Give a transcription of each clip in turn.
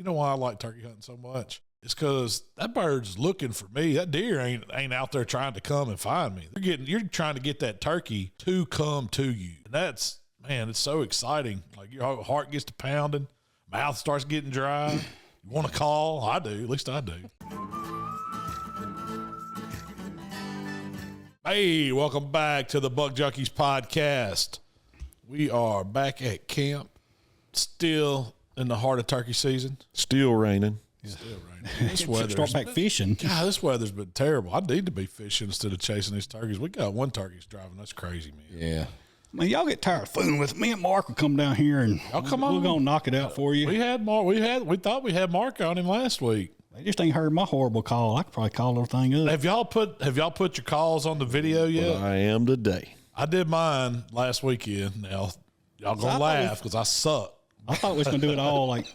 know why I like turkey hunting so much? It's because that bird's looking for me. That deer ain't out there trying to come and find me. You're trying to get that turkey to come to you. And that's, man, it's so exciting. Like your heart gets to pounding, mouth starts getting dry. You want to call? I do. At least I do. Hey, welcome back to the Buck Junkies Podcast. We are back at camp, still in the heart of turkey season. Still raining. Still raining. This weather. Start back fishing. God, this weather's been terrible. I need to be fishing instead of chasing these turkeys. We got one turkey's driving. That's crazy, man. Yeah. Man, y'all get tired of fooling with me and Mark will come down here and y'all come on. We're gonna knock it out for you. We thought we had Mark on him last week. They just ain't heard my horrible call. I could probably call everything up. Have y'all put your calls on the video yet? Well, I am today. I did mine last weekend. Now y'all gonna laugh because I suck. I thought we was gonna do it all like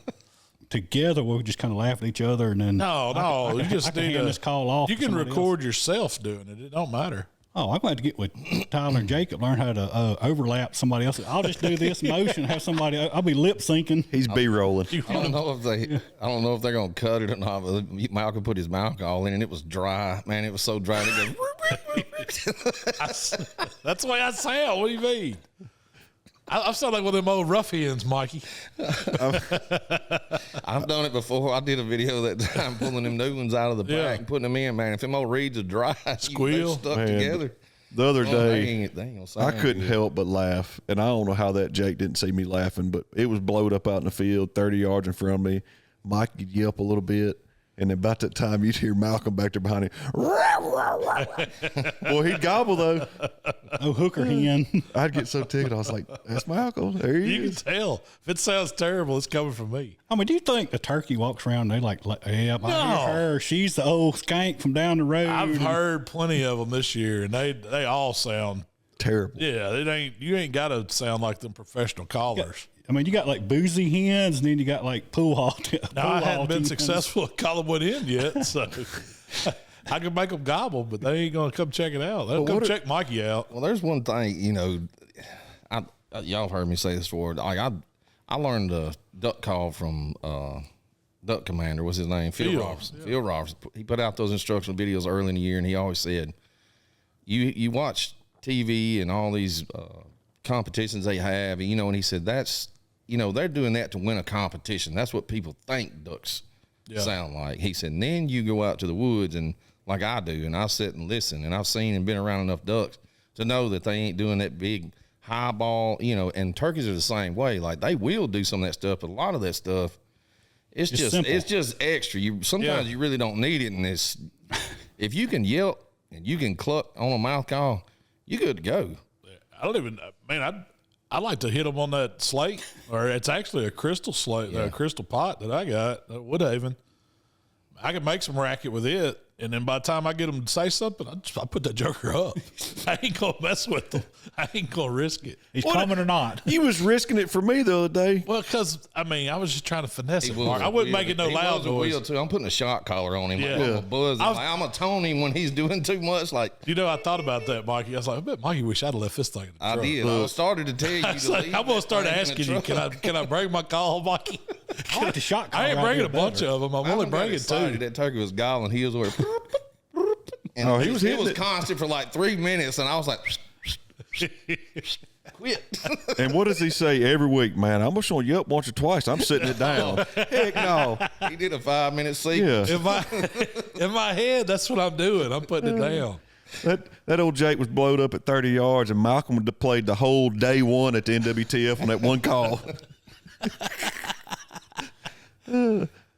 together. We'll just kind of laugh at each other and then you just need to this call off. You can record yourself doing it. It don't matter. Oh, I'm going to get with Tyler and Jacob, learn how to overlap somebody else. I'll just do this motion, have somebody. I'll be lip syncing. He's B-rolling. I don't know if they're going to cut it or not. But Malcom put his Malcom in and it was dry. Man, it was so dry. It goes, that's the way I sound. What do you mean? I sound like one of them old ruffians, Mikey. I've done it before. I did a video that time pulling them new ones out of the back and putting them in, man. If them old reeds are dry, squeal, stuck together. The other day, I couldn't good. help but laugh. And I don't know how that Jake didn't see me laughing, but it was blowed up out in the field, 30 yards in front of me. Mike would yelp a little bit. And about that time, you'd hear Malcom back there behind him. Well, he'd gobble, though. Oh, hooker hen. I'd get so tickled. I was like, that's Malcom. There he is. You can tell. If it sounds terrible, it's coming from me. I mean, do you think the turkey walks around and they like yeah, I hear her. She's the old skank from down the road. I've heard plenty of them this year, and they all sound terrible. Yeah, you ain't got to sound like them professional callers. I mean, you got like boozy hens, and then you got like pool hall. No, I hadn't been successful at calling one in yet, so I can make them gobble, but they ain't going to come check it out. They'll come check Mikey out. Well, there's one thing, y'all heard me say this before. I learned a duck call from Duck Commander. What's his name? Phil Robertson. Yeah. Phil Robertson. He put out those instructional videos early in the year, and he always said, you watch TV and all these competitions they have, and he said that's, they're doing that to win a competition. That's what people think ducks sound like. He said, and then you go out to the woods and like I do, and I sit and listen, and I've seen and been around enough ducks to know that they ain't doing that big high ball, and turkeys are the same way. Like they will do some of that stuff, but a lot of that stuff, it's just extra. Sometimes you really don't need it, and if you can yelp and you can cluck on a mouth call, you good to go. I like to hit them on that slate, or it's actually a crystal slate, a crystal pot that I got at Woodhaven. I can make some racket with it, and then by the time I get them to say something, I put that joker up. I ain't going to mess with them. I ain't going to risk it. He's coming or not. He was risking it for me the other day. Well, because, I was just trying to finesse it, Mark. I wouldn't make it no loud noise. Too. I'm putting a shot collar on him. Yeah. I'm going to tone him when he's doing too much. I thought about that, Mikey. I was like, I bet Mikey wish I'd have left this thing in the truck. I did. I started to tell you to leave. I'm going to start asking you, can I bring my call, Mikey? I like the shot collar. I ain't bringing a bunch of them. I'm only bringing two. That turkey was gobbling. He was over. And it was constant for like 3 minutes, and I was like, quit. And what does he say every week, man? I'm just going to yelp once or twice. I'm sitting it down. Heck no. He did a 5-minute sequence. Yeah. In my head, that's what I'm doing. I'm putting it down. That old Jake was blowed up at 30 yards, and Malcom played the whole day one at the NWTF on that one call.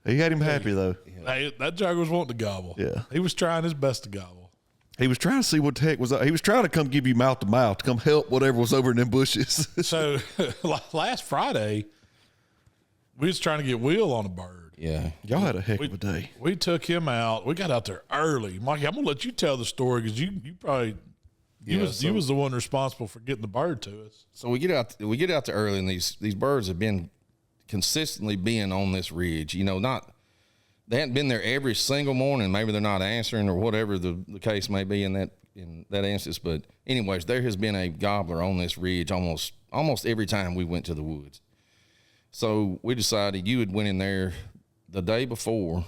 He had him happy, though. Hey, that jogger was wanting to gobble. Yeah. He was trying his best to gobble. He was trying to see what the heck was up. He was trying to come give you mouth to mouth, to come help whatever was over in them bushes. So last Friday, we was trying to get Will on a bird. Yeah. Y'all had a heck of a day. We took him out. We got out there early. Mikey, I'm going to let you tell the story because you probably – you was the one responsible for getting the bird to us. So we get out there early, and these birds have been consistently being on this ridge. They hadn't been there every single morning. Maybe they're not answering or whatever the case may be in that instance. But anyways, there has been a gobbler on this ridge almost every time we went to the woods. So we decided you had went in there the day before,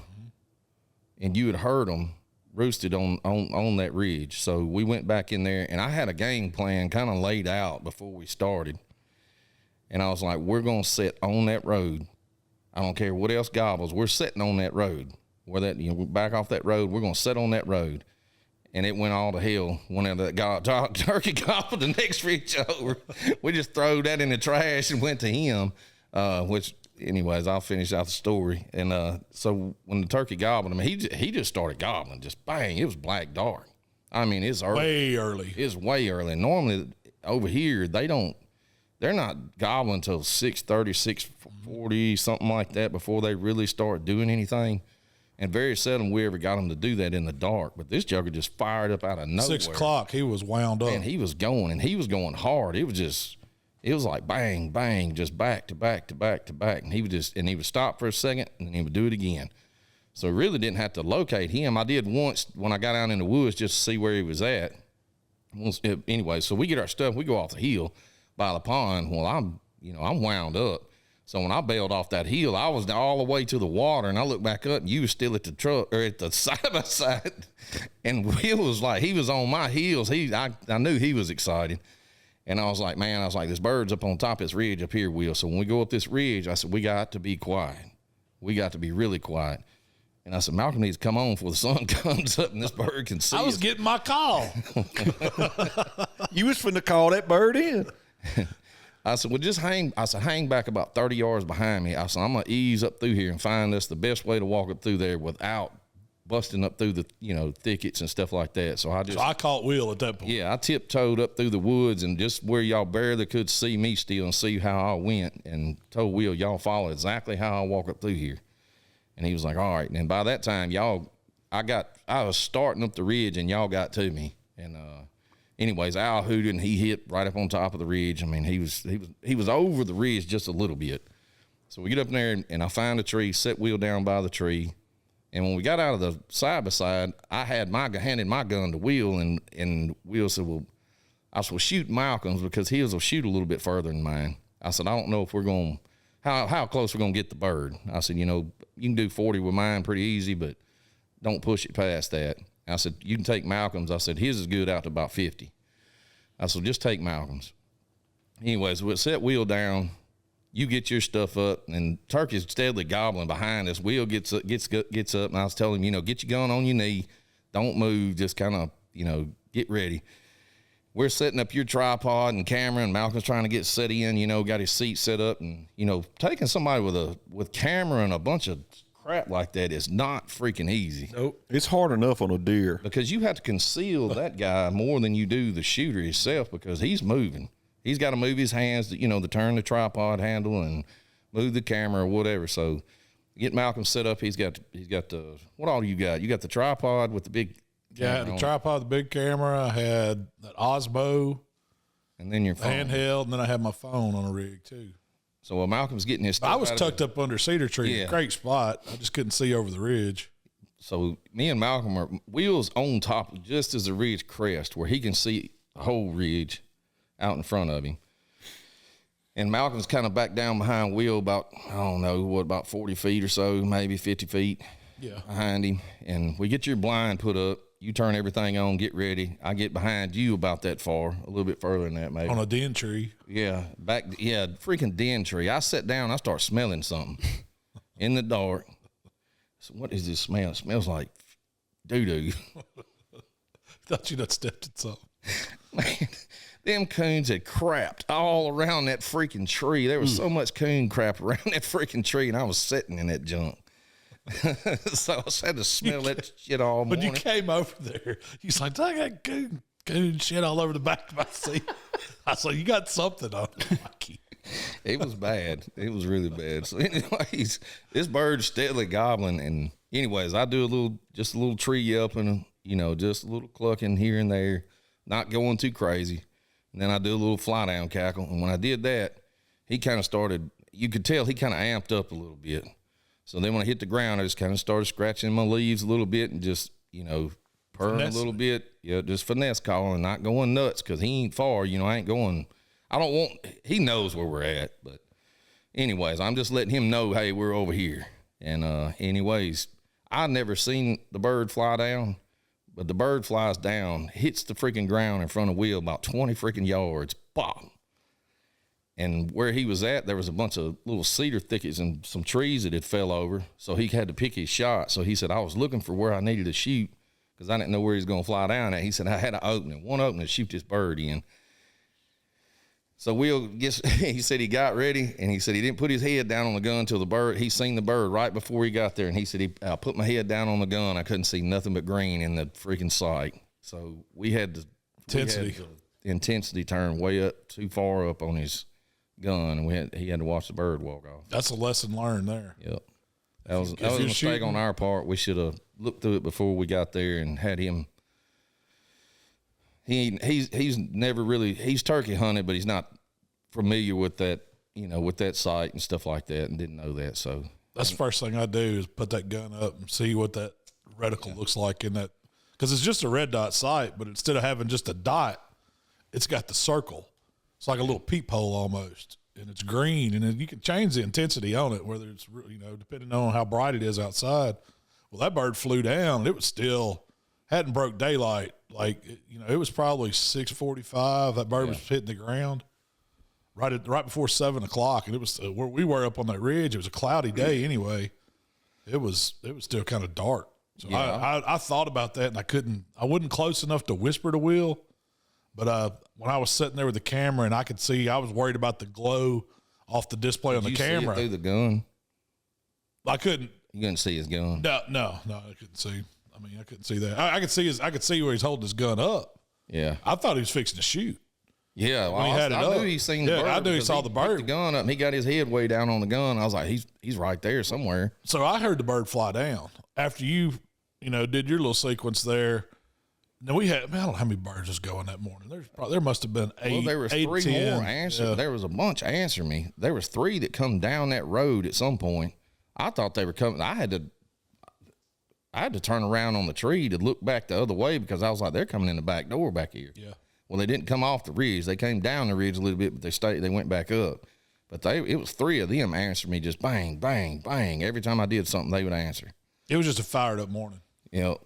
and you had heard them roosted on that ridge. So we went back in there, and I had a game plan kind of laid out before we started. And I was like, we're going to sit on that road. I don't care what else gobbles. We're sitting on that road. Where that, we're back off that road. We're going to sit on that road. And it went all to hell whenever that turkey gobbled the next ridge over. We just threw that in the trash and went to him, which, anyways, I'll finish out the story. And so when the turkey gobbled him, he just started gobbling, just bang. It was black dark. I mean, it's early. Way early. It's way early. Normally over here, they're not gobbling until 6:30, 6:40, something like that before they really start doing anything. And very seldom we ever got them to do that in the dark. But this jugger just fired up out of nowhere. 6 o'clock, he was wound up. And he was going, and he was going hard. It was like bang, bang, just back to back to back to back. And he would stop for a second, and then he would do it again. So really didn't have to locate him. I did once when I got out in the woods just to see where he was at. Anyway, so we get our stuff. We go off the hill by the pond. Well, I'm wound up. So when I bailed off that hill, I was all the way to the water, and I looked back up, and you were still at the truck or at the side by side. And Will was like, he was on my heels. I knew he was excited. And I was like, this bird's up on top of this ridge up here, Will. So when we go up this ridge, I said, we got to be quiet. We got to be really quiet. And I said, Malcom needs to come on before the sun comes up and this bird can see I was getting my call. You was finna call that bird in. I said, well, just hang. I said, hang back about 30 yards behind me. I said, I'm going to ease up through here and find us the best way to walk up through there without busting up through the, thickets and stuff like that. So I caught Will at that point. Yeah, I tiptoed up through the woods and just where y'all barely could see me still and see how I went, and told Will, y'all follow exactly how I walk up through here. And he was like, all right. And by that time, I was starting up the ridge and y'all got to me. And, anyways, Al hooted and he hit right up on top of the ridge. I mean, he was over the ridge just a little bit. So we get up in there and I find a tree, set Will down by the tree. And when we got out of the side by side, I handed my gun to Will, and Will said, well, I was shoot Malcom's because his will shoot a little bit further than mine. I said, I don't know if we're going how close we're going to get the bird. I said, you can do 40 with mine pretty easy, but don't push it past that. I said, you can take Malcom's. I said, his is good out to about 50. I said, just take Malcom's. Anyways, we'll set Will down. You get your stuff up, and turkey's steadily gobbling behind us. Will gets up, and I was telling him, get your gun on your knee. Don't move. Just kind of, get ready. We're setting up your tripod and camera, and Malcolm's trying to get set in, got his seat set up. And, taking somebody with camera and a bunch of crap like that is not freaking easy. Nope. It's hard enough on a deer. Because you have to conceal that guy more than you do the shooter himself, because he's moving. He's got to move his hands to turn the tripod handle and move the camera or whatever. So get Malcom set up. He's got the, what all you got? You got the tripod with the big. Yeah, the tripod, the big camera. I had that Osmo. And then your phone. Handheld, and then I had my phone on a rig too. So while Malcolm's getting his stuff, I was tucked up under a cedar tree. Yeah. Great spot. I just couldn't see over the ridge. So me and Malcom Will's on top just as the ridge crest where he can see the whole ridge out in front of him. And Malcolm's kind of back down behind Will about, about 40 feet or so, maybe 50 feet behind him. And we get your blind put up. You turn everything on, get ready. I get behind you about that far, a little bit further than that maybe. On a den tree. Yeah, freaking den tree. I sat down, I start smelling something in the dark. So what is this smell? It smells like doo-doo. Thought you'd have stepped in something. Man, them coons had crapped all around that freaking tree. There was so much coon crap around that freaking tree, and I was sitting in that junk. So I had to smell that shit all morning. When you came over there, he's like, I got coon shit all over the back of my seat. I said, you got something on it, Mikey. It was bad. It was really bad. So anyways, this bird's steadily gobbling. And anyways, I do just a little tree yelping, just a little clucking here and there, not going too crazy. And then I do a little fly down cackle. And when I did that, he kind of started, you could tell he kind of amped up a little bit. So then when I hit the ground, I just kind of started scratching my leaves a little bit and just, purring a little bit. Yeah, just finesse calling, not going nuts, because he ain't far. I ain't going, he knows where we're at. But anyways, I'm just letting him know, hey, we're over here. And anyways, I never seen the bird fly down, but the bird flies down, hits the freaking ground in front of Will about 20 freaking yards. Pop. And where he was at, there was a bunch of little cedar thickets and some trees that had fell over. So he had to pick his shot. So he said, I was looking for where I needed to shoot because I didn't know where he was going to fly down at. He said, I had one opening to shoot this bird in. So Will he said he got ready, and he said he didn't put his head down on the gun till he seen the bird right before he got there. And he said, I put my head down on the gun. I couldn't see nothing but green in the freaking sight. So we had the intensity turn way up, too far up on his gun, and he had to watch the bird walk off. That's a lesson learned there. Yep. That was a mistake on our part. We should have looked through it before we got there and had him. He's never really, he's turkey hunted, but he's not familiar with that, with that sight and stuff like that, and didn't know that. So that's the first thing I do is put that gun up and see what that reticle looks like in that, because it's just a red dot sight, but instead of having just a dot, it's got the circle. It's like a little peephole almost, and it's green, and then you can change the intensity on it, whether it's, depending on how bright it is outside. Well, that bird flew down, and it was still hadn't broke daylight. Like, it was probably 6:45. That bird was hitting the ground right before 7 o'clock, and it was where we were up on that ridge. It was a cloudy day anyway. It was still kind of dark. So I thought about that, and I wasn't close enough to whisper to Will. But when I was sitting there with the camera and I could see, I was worried about the glow off the display on the camera. See it through the gun? I couldn't. You couldn't see his gun? No, I couldn't see. I couldn't see that. I could see where he's holding his gun up. Yeah. I thought he was fixing to shoot. Yeah, well, I knew he seen the bird. I knew he saw the bird. Put the gun up, and he got his head way down on the gun. I was like, he's right there somewhere. So I heard the bird fly down after you did your little sequence there. Now we had, I don't know how many birds was going that morning. There must have been 8. Well, there was 3 more answer. Yeah. There was a bunch answer me. There was 3 that come down that road at some point. I thought they were coming. I had to turn around on the tree to look back the other way because I was like, they're coming in the back door back here. Yeah. Well, they didn't come off the ridge. They came down the ridge a little bit, but they went back up. But it was 3 of them answered me just bang, bang, bang. Every time I did something, they would answer. It was just a fired up morning. Yep.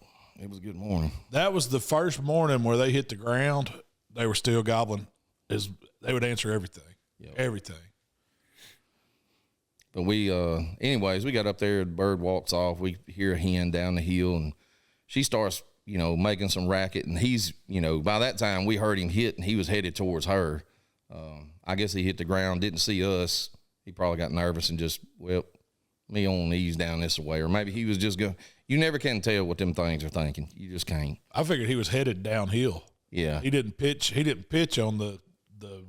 It was a good morning. That was the first morning where they hit the ground. They were still gobbling. They would answer everything. Yep. Everything. But anyways, we got up there. The bird walks off. We hear a hen down the hill, and she starts, making some racket. And he's, by that time we heard him hit, and he was headed towards her. I guess he hit the ground, didn't see us. He probably got nervous and just, me on knees down this way. Or maybe he was just going. You never can tell what them things are thinking. You just can't. I figured he was headed downhill. Yeah. He didn't pitch on the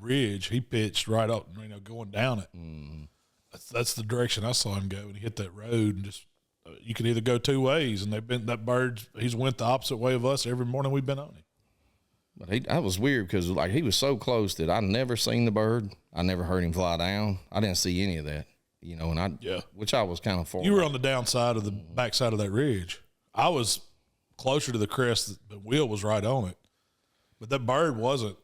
ridge. He pitched right up, going down it. Mm. That's the direction I saw him go, and he hit that road. And just you could either go 2 ways, and he's went the opposite way of us every morning we've been on him. But that was weird because he was so close that I never seen the bird. I never heard him fly down. I didn't see any of that. Which I was kind of far. You were on the downside of the backside of that ridge. I was closer to the crest, but Will was right on it. But that bird wasn't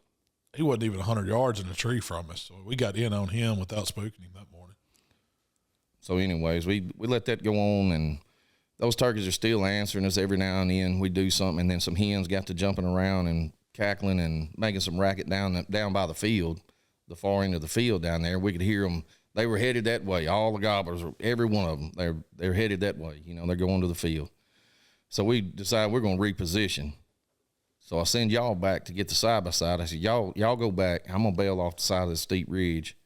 even 100 yards in the tree from us. So we got in on him without spooking him that morning. So anyways, we let that go on, and those turkeys are still answering us every now and then. We do something, and then some hens got to jumping around and cackling and making some racket down by the field, the far end of the field down there. We could hear them. They were headed that way. All the gobblers, every one of them, they're headed that way. They're going to the field. So we decided we're going to reposition. So I send y'all back to get the side-by-side. I said, y'all go back. I'm going to bail off the side of the steep ridge,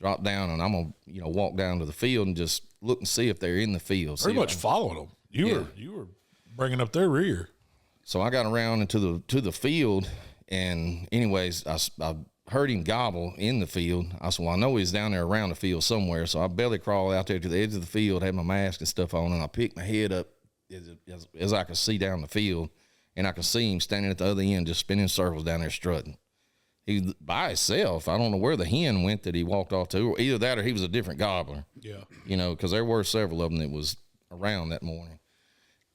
drop down, and I'm going to walk down to the field and just look and see if they're in the field. Pretty much following them. You were bringing up their rear. So I got around into the field, and anyways, I heard him gobble in the field. I said, well, I know he's down there around the field somewhere. So I belly crawled out there to the edge of the field, had my mask and stuff on, and I picked my head up as I could see down the field, and I could see him standing at the other end just spinning circles down there strutting. He was by himself. I don't know where the hen went that he walked off to, or either that or he was a different gobbler. Yeah. Because there were several of them that was around that morning.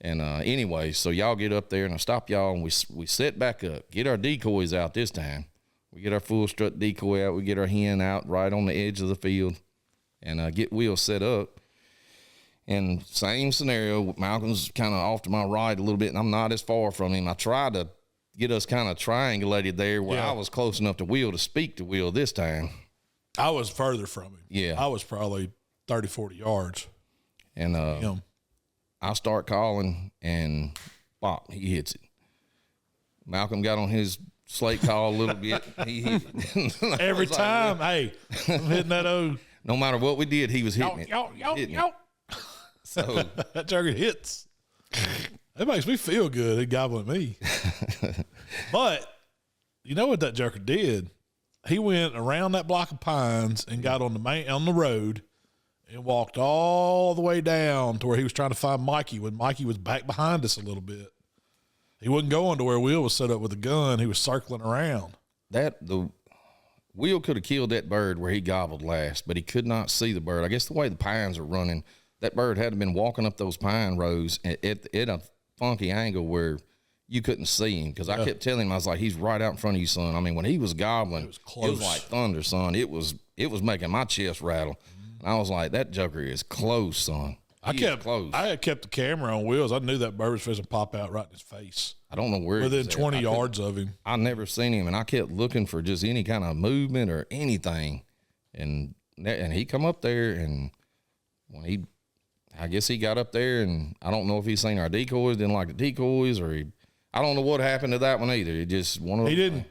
And anyway, so y'all get up there, and I stop y'all, and we set back up, get our decoys out this time. We get our full strut decoy out. We get our hen out right on the edge of the field and get Will set up. And same scenario, Malcolm's kind of off to my right a little bit, and I'm not as far from him. I tried to get us kind of triangulated there where I was close enough to Will to speak to Will this time. I was further from him. Yeah. I was probably 30, 40 yards. And I start calling, and bop, he hits it. Malcolm got on his slate call a little bit. He hit it. Every time, hey, I'm hitting that old. No matter what we did, he was hitting it. Yo. So that jugger hits. It makes me feel good. It gobbling me. But you know what that joker did? He went around that block of pines and got on the road and walked all the way down to where he was trying to find Mikey when Mikey was back behind us a little bit. He wasn't going to where Will was set up with a gun. He was circling around. The Will could have killed that bird where he gobbled last, but he could not see the bird. I guess the way the pines are running, that bird had to been walking up those pine rows at a funky angle where you couldn't see him. Because I kept telling him, I was like, he's right out in front of you, son. I mean, when he was gobbling, it was like thunder, son. It was making my chest rattle. And I was like, that joker is close, son. I had kept the camera on Will's. I knew that bird was supposed to pop out right in his face. I don't know where within 20 yards of him. I never seen him, and I kept looking for just any kind of movement or anything. And he come up there, and when I guess he got up there, and I don't know if he seen our decoys, didn't like the decoys, or I don't know what happened to that one either. It just he didn't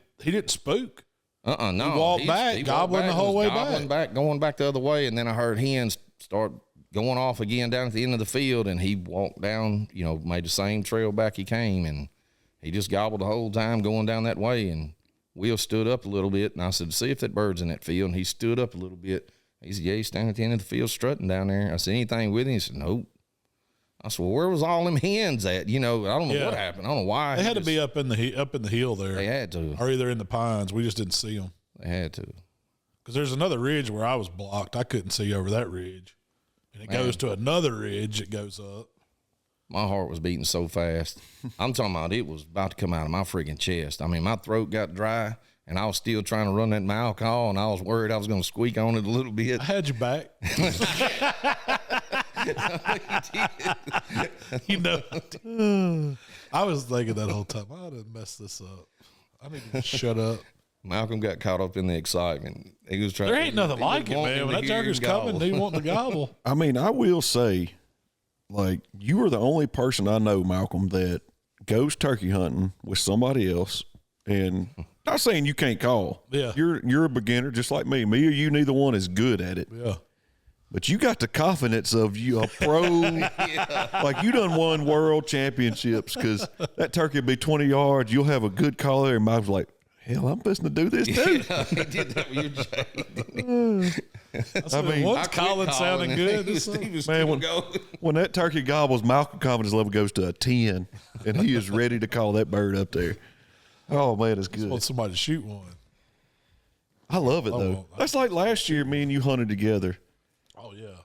spook. No. He walked back, gobbling the whole way back. Going back the other way, and then I heard hens start going off again down at the end of the field, and he walked down, made the same trail back he came, and he just gobbled the whole time going down that way. And Will stood up a little bit, and I said, see if that bird's in that field. And he stood up a little bit. He said, yeah, he's standing at the end of the field strutting down there. I said, anything with him? He said, nope. I said, well, where was all them hens at? I don't know what happened. I don't know why. They had to be up in the hill there. They had to. Or either in the pines. We just didn't see them. They had to. Because there's another ridge where I was blocked. I couldn't see over that ridge. And it goes to another ridge. It goes up. My heart was beating so fast. I'm talking about it was about to come out of my freaking chest. I mean, my throat got dry, and I was still trying to run that Malcom, and I was worried I was going to squeak on it a little bit. I had your back. I was thinking that whole time, I done messed this up. I need to shut up. Malcolm got caught up in the excitement. He was trying. There ain't nothing like it, man. When that jugger's coming, he want to gobble. I mean, I will say, like, you are the only person I know, Malcolm, that goes turkey hunting with somebody else, and not saying you can't call. Yeah, you're a beginner just like me. Me or you, neither one is good at it. Yeah. But you got the confidence of you a pro, like you done won world championships because that turkey will be 20 yards. You'll have a good call there, and Mike's like, hell, I'm supposed to do this too. He did that with your I mean, what's calling sounding good? Man, when that turkey gobbles, Malcolm's confidence level goes to a 10, and he is ready to call that bird up there. Oh, man, it's good. I want somebody to shoot one. I love it, though. That's like last year, me and you hunted together. Oh, yeah.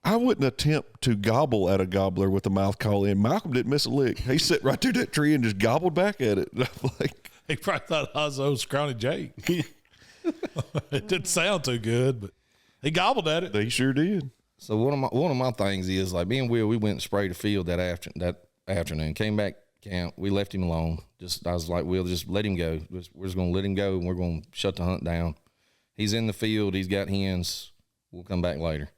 I wouldn't attempt to gobble at a gobbler with a mouth call in. Malcolm didn't miss a lick. He sat right through that tree and just gobbled back at it. I'm like, he probably thought I was old Scrawny Jake. It didn't sound too good, but he gobbled at it. He sure did. So one of my things is, like, me and Will, we went and sprayed the field that afternoon. Came back camp. We left him alone. I was like, Will, just let him go. We're just going to let him go, and we're going to shut the hunt down. He's in the field. He's got hens. We'll come back later.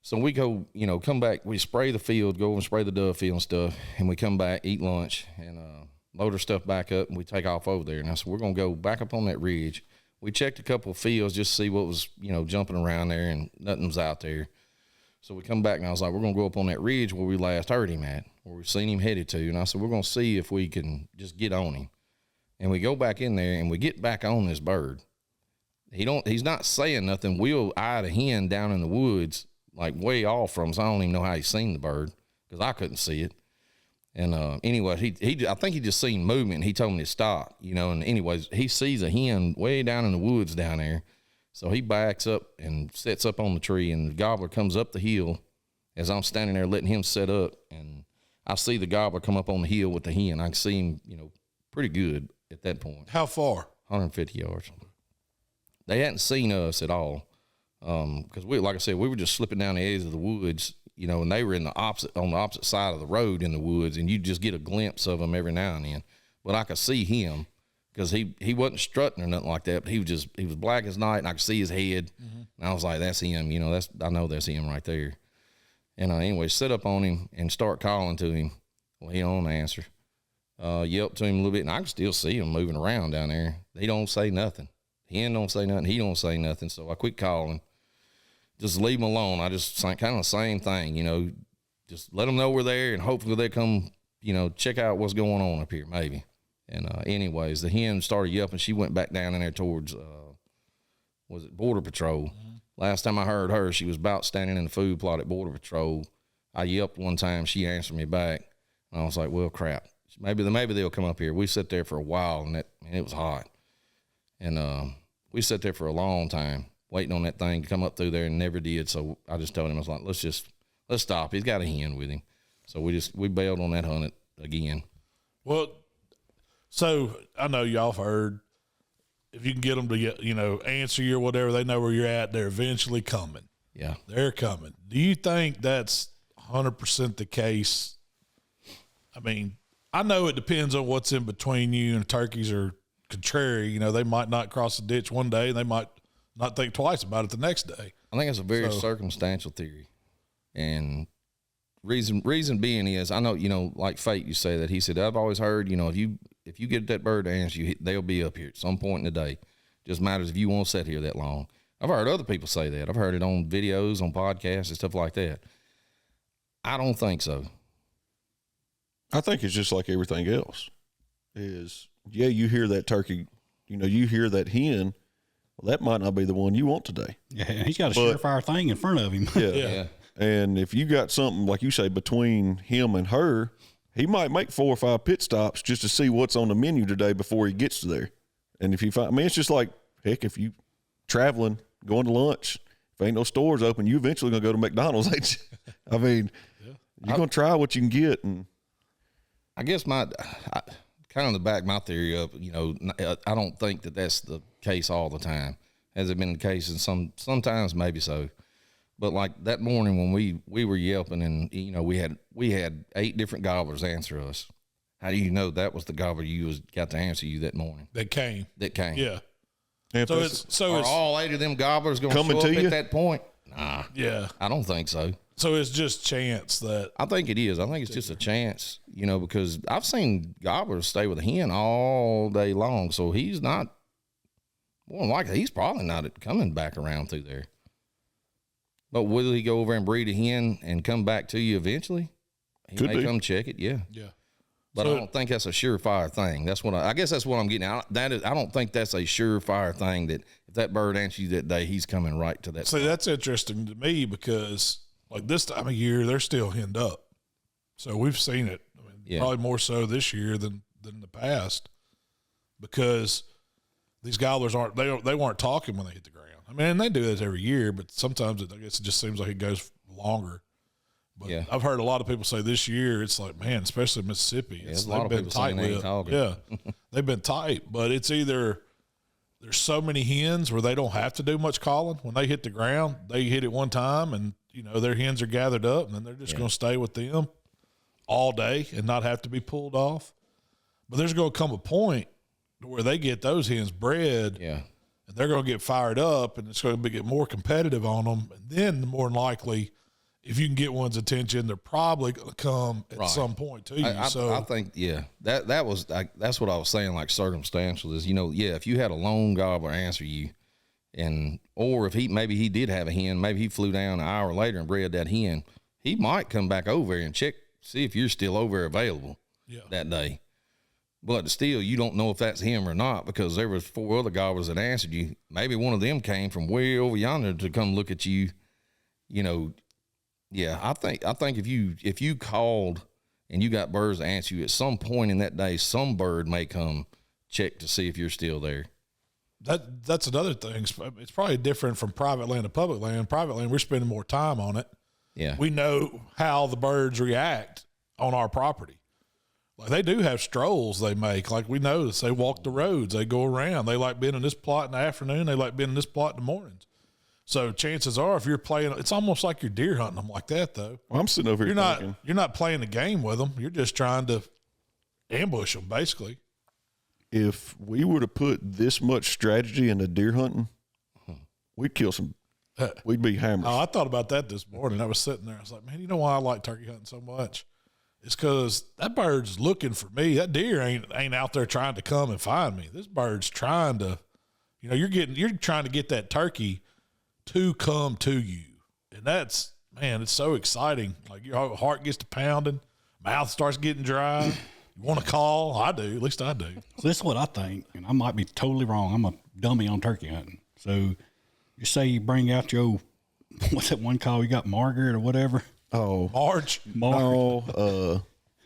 So we go, come back. We spray the field, go over and spray the dove field and stuff, and we come back, eat lunch, and load our stuff back up, and we take off over there. And I said, we're going to go back up on that ridge. We checked a couple of fields just to see what was, jumping around there, and nothing was out there. So we come back, and I was like, we're going to go up on that ridge where we last heard him at, where we've seen him headed to. And I said, we're going to see if we can just get on him. And we go back in there, and we get back on this bird. He's not saying nothing. Will eyed a hen down in the woods, like way off from us. I don't even know how he seen the bird because I couldn't see it. And anyway, I think he just seen movement. And he told me to stop, And anyways, he sees a hen way down in the woods down there, so he backs up and sets up on the tree. And the gobbler comes up the hill as I'm standing there letting him set up, and I see the gobbler come up on the hill with the hen. I can see him, pretty good at that point. How far? 150 yards. They hadn't seen us at all. Because like I said, we were just slipping down the edge of the woods, and they were on the opposite side of the road in the woods, and you just get a glimpse of them every now and then. But I could see him because he wasn't strutting or nothing like that, but he was black as night, and I could see his head, and I was like, that's him, I know that's him right there. And anyway, set up on him and start calling to him. Well, he don't answer. Yelp to him a little bit, and I can still see him moving around down there. He don't say nothing. Hen don't say nothing. He don't say nothing. So I quit calling. Just leave him alone. I just kind of the same thing, just let them know we're there, and hopefully they come, check out what's going on up here, maybe. And anyways, the hen started yelping. She went back down in there towards, was it Border Patrol? Mm-hmm. Last time I heard her, she was about standing in the food plot at Border Patrol. I yelped one time. She answered me back. And I was like, well, crap. Maybe they'll come up here. We sat there for a while, and it was hot. And we sat there for a long time, waiting on that thing to come up through there, and never did. So I just told him, I was like, let's stop. He's got a hen with him. So we bailed on that hunt again. Well, so I know y'all have heard, if you can get them to get, answer you or whatever, they know where you're at. They're eventually coming. Yeah. They're coming. Do you think that's 100% the case? I mean, I know it depends on what's in between you, and turkeys are contrary. They might not cross the ditch one day, and they might not think twice about it the next day. I think it's a very circumstantial theory. And reason being is, I know, like Fate, you say that. He said, I've always heard, if you get that bird to answer you, they'll be up here at some point in the day. Just matters if you won't sit here that long. I've heard other people say that. I've heard it on videos, on podcasts, and stuff like that. I don't think so. I think it's just like everything else. You hear that turkey, you hear that hen. Well, that might not be the one you want today. Yeah, he's got a surefire thing in front of him. Yeah. And if you got something, like you say, between him and her, he might make 4 or 5 pit stops just to see what's on the menu today before he gets there. And if you find, it's just like, heck, if you traveling, going to lunch, if ain't no stores open, you eventually going to go to McDonald's, ain't you? I mean, you're going to try what you can get. And I guess kind of to back my theory up, I don't think that that's the case all the time. Has it been the case? And sometimes maybe so. But like that morning when we were yelping, and we had 8 different gobblers answer us. How do you know that was the gobbler got to answer you that morning? That came. Yeah. So are all 8 of them gobblers going to show up at that point? Nah. Yeah. I don't think so. So it's just chance that. I think it is. I think it's just a chance, because I've seen gobblers stay with a hen all day long. So he's not, more than likely, he's probably not coming back around through there. But will he go over and breed a hen and come back to you eventually? He may come check it, yeah. Yeah. But I don't think that's a surefire thing. That's what I guess that's what I'm getting at. I don't think that's a surefire thing that if that bird answers you that day, he's coming right to that. See, that's interesting to me because like this time of year, they're still henned up. So we've seen it. Probably more so this year than the past because these gobblers they weren't talking when they hit the ground. They do this every year, but sometimes I guess it just seems like it goes longer. But I've heard a lot of people say this year, it's like, man, especially Mississippi, they've been tight with it. Yeah, they've been tight, but it's either there's so many hens where they don't have to do much calling. When they hit the ground, they hit it one time and, their hens are gathered up and then they're just going to stay with them all day and not have to be pulled off. But there's going to come a point where they get those hens bred and they're going to get fired up and it's going to get more competitive on them. And then more than likely, if you can get one's attention, they're probably going to come at some point to you. I think, that's what I was saying, like circumstantial is, if you had a lone gobbler answer you or if maybe he did have a hen, maybe he flew down an hour later and bred that hen, he might come back over and check, see if you're still over available that day. But still, you don't know if that's him or not because there was 4 other gobblers that answered you. Maybe one of them came from way over yonder to come look at you, Yeah, I think if you called and you got birds to answer you at some point in that day, some bird may come check to see if you're still there. That's another thing. It's probably different from private land to public land. Private land, we're spending more time on it. Yeah, we know how the birds react on our property. Like they do have strolls they make. Like we notice they walk the roads, they go around. They like being in this plot in the afternoon. They like being in this plot in the mornings. So chances are, if you're playing, it's almost like you're deer hunting them like that, though. Well, I'm sitting over here thinking, You're not playing the game with them. You're just trying to ambush them, basically. if we were to put this much strategy into deer hunting, we'd kill some. We'd be hammers. Oh, I thought about that this morning. I was sitting there. I was like, man, you know why I like turkey hunting so much? It's because that bird's looking for me. That deer ain't out there trying to come and find me. This bird's trying to, you're trying to get that turkey to come to you. And that's, man, it's so exciting. Like your heart gets to pounding, mouth starts getting dry. You want to call? I do. At least I do. So this is what I think, and I might be totally wrong. I'm a dummy on turkey hunting. So you say you bring out your, what's that one call? You got Margaret or whatever? Oh, Marge. no,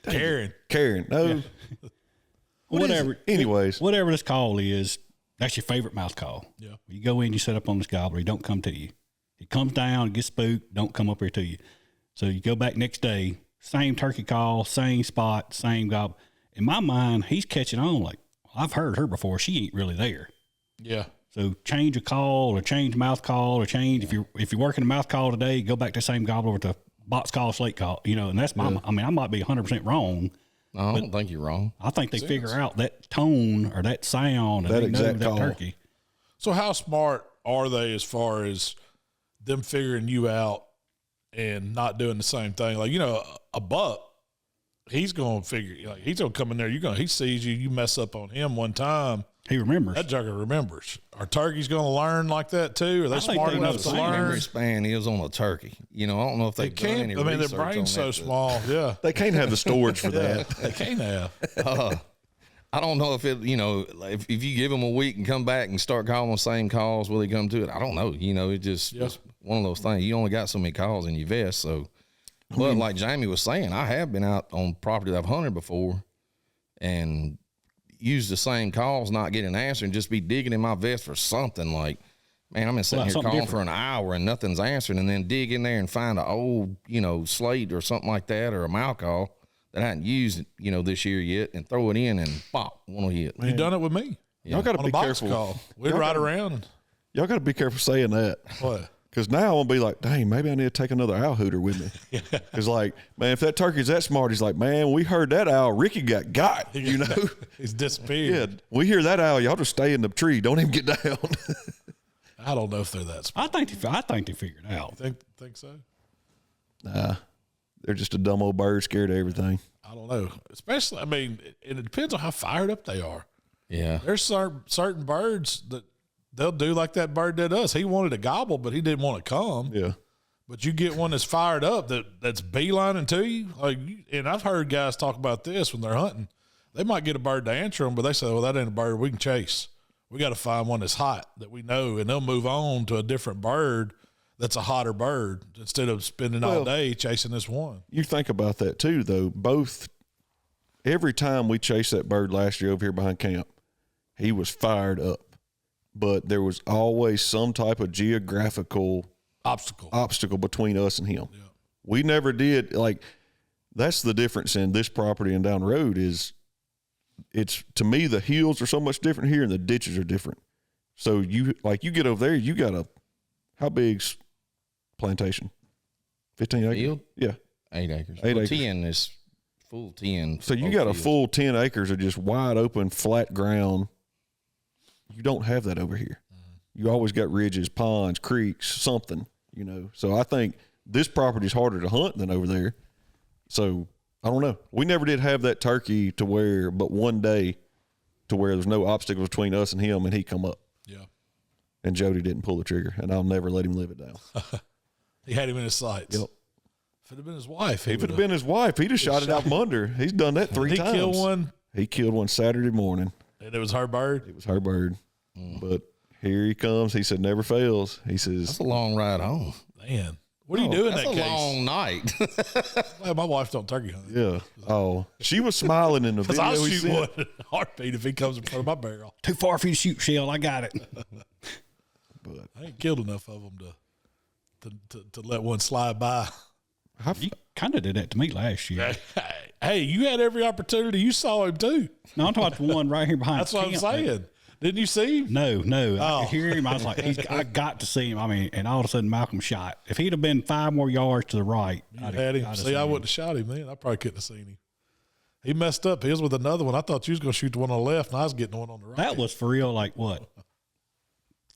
Karen. No, Yeah. Whatever. anyways, Whatever this call is, that's your favorite mouth call. Yeah. You go in, you set up on this gobbler, he don't come to you. He comes down, gets spooked, don't come up here to you. So you go back next day, same turkey call, same spot, same gobbler. In my mind, he's catching on like, I've heard her before. She ain't really there. Yeah. So change a call or change mouth call or change. If you're working a mouth call today, go back to the same gobbler with the box call, slate call, and that's my, I mean, I might be 100% wrong. I don't think you're wrong. I think they figure out that tone or that sound and That they know exact that call. turkey. So how smart are they as far as them figuring you out and not doing the same thing? Like, a buck, he's going to figure, like, he's going to come in there. He sees you mess up on him one time. He remembers. That jugger remembers. Are turkeys going to learn like that too? Are they think smart they know enough the to same learn? Memory span is on a turkey. I don't know if They they've done any can't. I mean, their research on brain's so that, small. Yeah. they can't have the storage for that. They can't have. I don't know if if you give him a week and come back and start calling the same calls, will he come to it? I don't know. It's just it's one of those things. You only got so many calls in your vest. So, but like Jamie was saying, I have been out on property that I've hunted before and used the same calls, not getting an answer, and just be digging in my vest for something like, man, I'm sitting here calling for an hour and nothing's answering, and then dig in there and find an old, slate or something like that, or a Malcom that I hadn't used, this year yet, and throw it in and pop, one will hit. You done it with me. Y'all got to On be a box careful. call. We'd ride around. And, Y'all got to be careful saying that. what? Because now I'm going to be like, dang, maybe I need to take another owl hooter with me. Because, like, man, if that turkey's that smart, he's like, man, we heard that owl. Ricky got. He's disappeared. Yeah, we hear that owl. Y'all just stay in the tree. Don't even get down. I don't know if they're that smart. I think they figured it out. Think so? Nah, they're just a dumb old bird scared of everything. I don't know. Especially, I mean, and it depends on how fired up they are. Yeah. There's certain birds that they'll do like that bird did us. He wanted to gobble, but he didn't want to come. Yeah. But you get one that's fired up that's beelining to you. And I've heard guys talk about this when they're hunting. They might get a bird to answer them, but they say, well, that ain't a bird we can chase. We got to find one that's hot that we know, and they'll move on to a different bird that's a hotter bird instead of spending all day chasing this one. You think about that too, though. Every time we chased that bird last year over here behind camp, he was fired up. But there was always some type of geographical obstacle between us and him. Yeah. We never did, that's the difference in this property and down the road is it's, to me, the hills are so much different here and the ditches are different. So you get over there, you got how big's plantation? 15 acres? Field? Yeah. 8 acres. 8 acres. 10 is full 10. So you got a full 10 acres of just wide open, flat ground. You don't have that over here. You always got ridges, ponds, creeks, something, So I think this property is harder to hunt than over there. So I don't know. We never did have that turkey but one day to where there's no obstacle between us and him, and he come up. Yeah. And Jody didn't pull the trigger, and I'll never let him live it down. He had him in his sights. Yep. If it had been his wife, If it had been his wife, he'd have shot it out from under. He's done that 3 times. He killed one. He killed one Saturday morning. And it was her bird. It was her bird. But here he comes. He said, never fails. He says, That's a long ride home. Man, what do you do in That's that a case? long night. Well, my wife don't turkey hunt. yeah. Oh, she was smiling in the Because video. I'll we shoot sent. one in a heartbeat if he comes in front of my barrel. Too far for you to shoot, Shell. I got it. But I ain't killed enough of them to let one slide by. You kind of did that to me last year. Hey, you had every opportunity. You saw him too. No, I'm talking about the one right here behind That's what I'm camp. saying. Didn't you see him? No. Oh. I could hear him. I was like, I got to see him. I mean, and all of a sudden Malcom shot. If he'd have been 5 more yards to the right, I'd had him. See, I wouldn't have shot him then. I probably couldn't have seen him. He messed up. He was with another one. I thought you was going to shoot the one on the left, and I was getting the one on the right. That was for real, like what?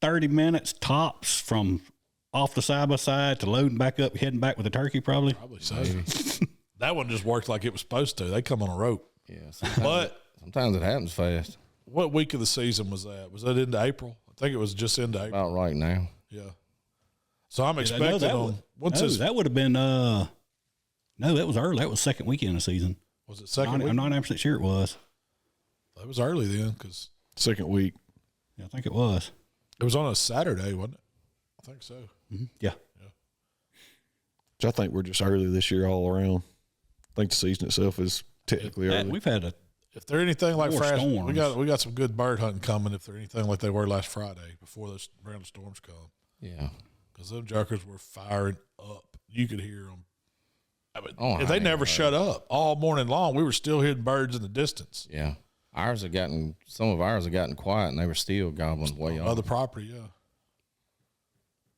30 minutes tops from off the side by side to loading back up, heading back with the turkey, probably. Probably so. That one just worked like it was supposed to. They come on a rope. Yeah. Sometimes it happens fast. What week of the season was that? Was that into April? I think it was just into April. About right now. Yeah. So I'm expecting that would have been no, that was early. That was second weekend of the season. Was it second week? I'm not 100% sure it was. It was early then, because second week. Yeah, I think it was. It was on a Saturday, wasn't it? I think so. Mm-hmm. Yeah. Which I think we're just early this year all around. I think the season itself is technically early. We've had if they're anything like Friday, storms. we got some good bird hunting coming. If they're anything like they were last Friday before those random storms come, Yeah. because those jerkers were firing up. You could hear them. I mean, if they never shut up all morning long, we were still hearing birds in the distance. Yeah. Some of ours have gotten quiet, and they were still gobbling way off. Other property, yeah.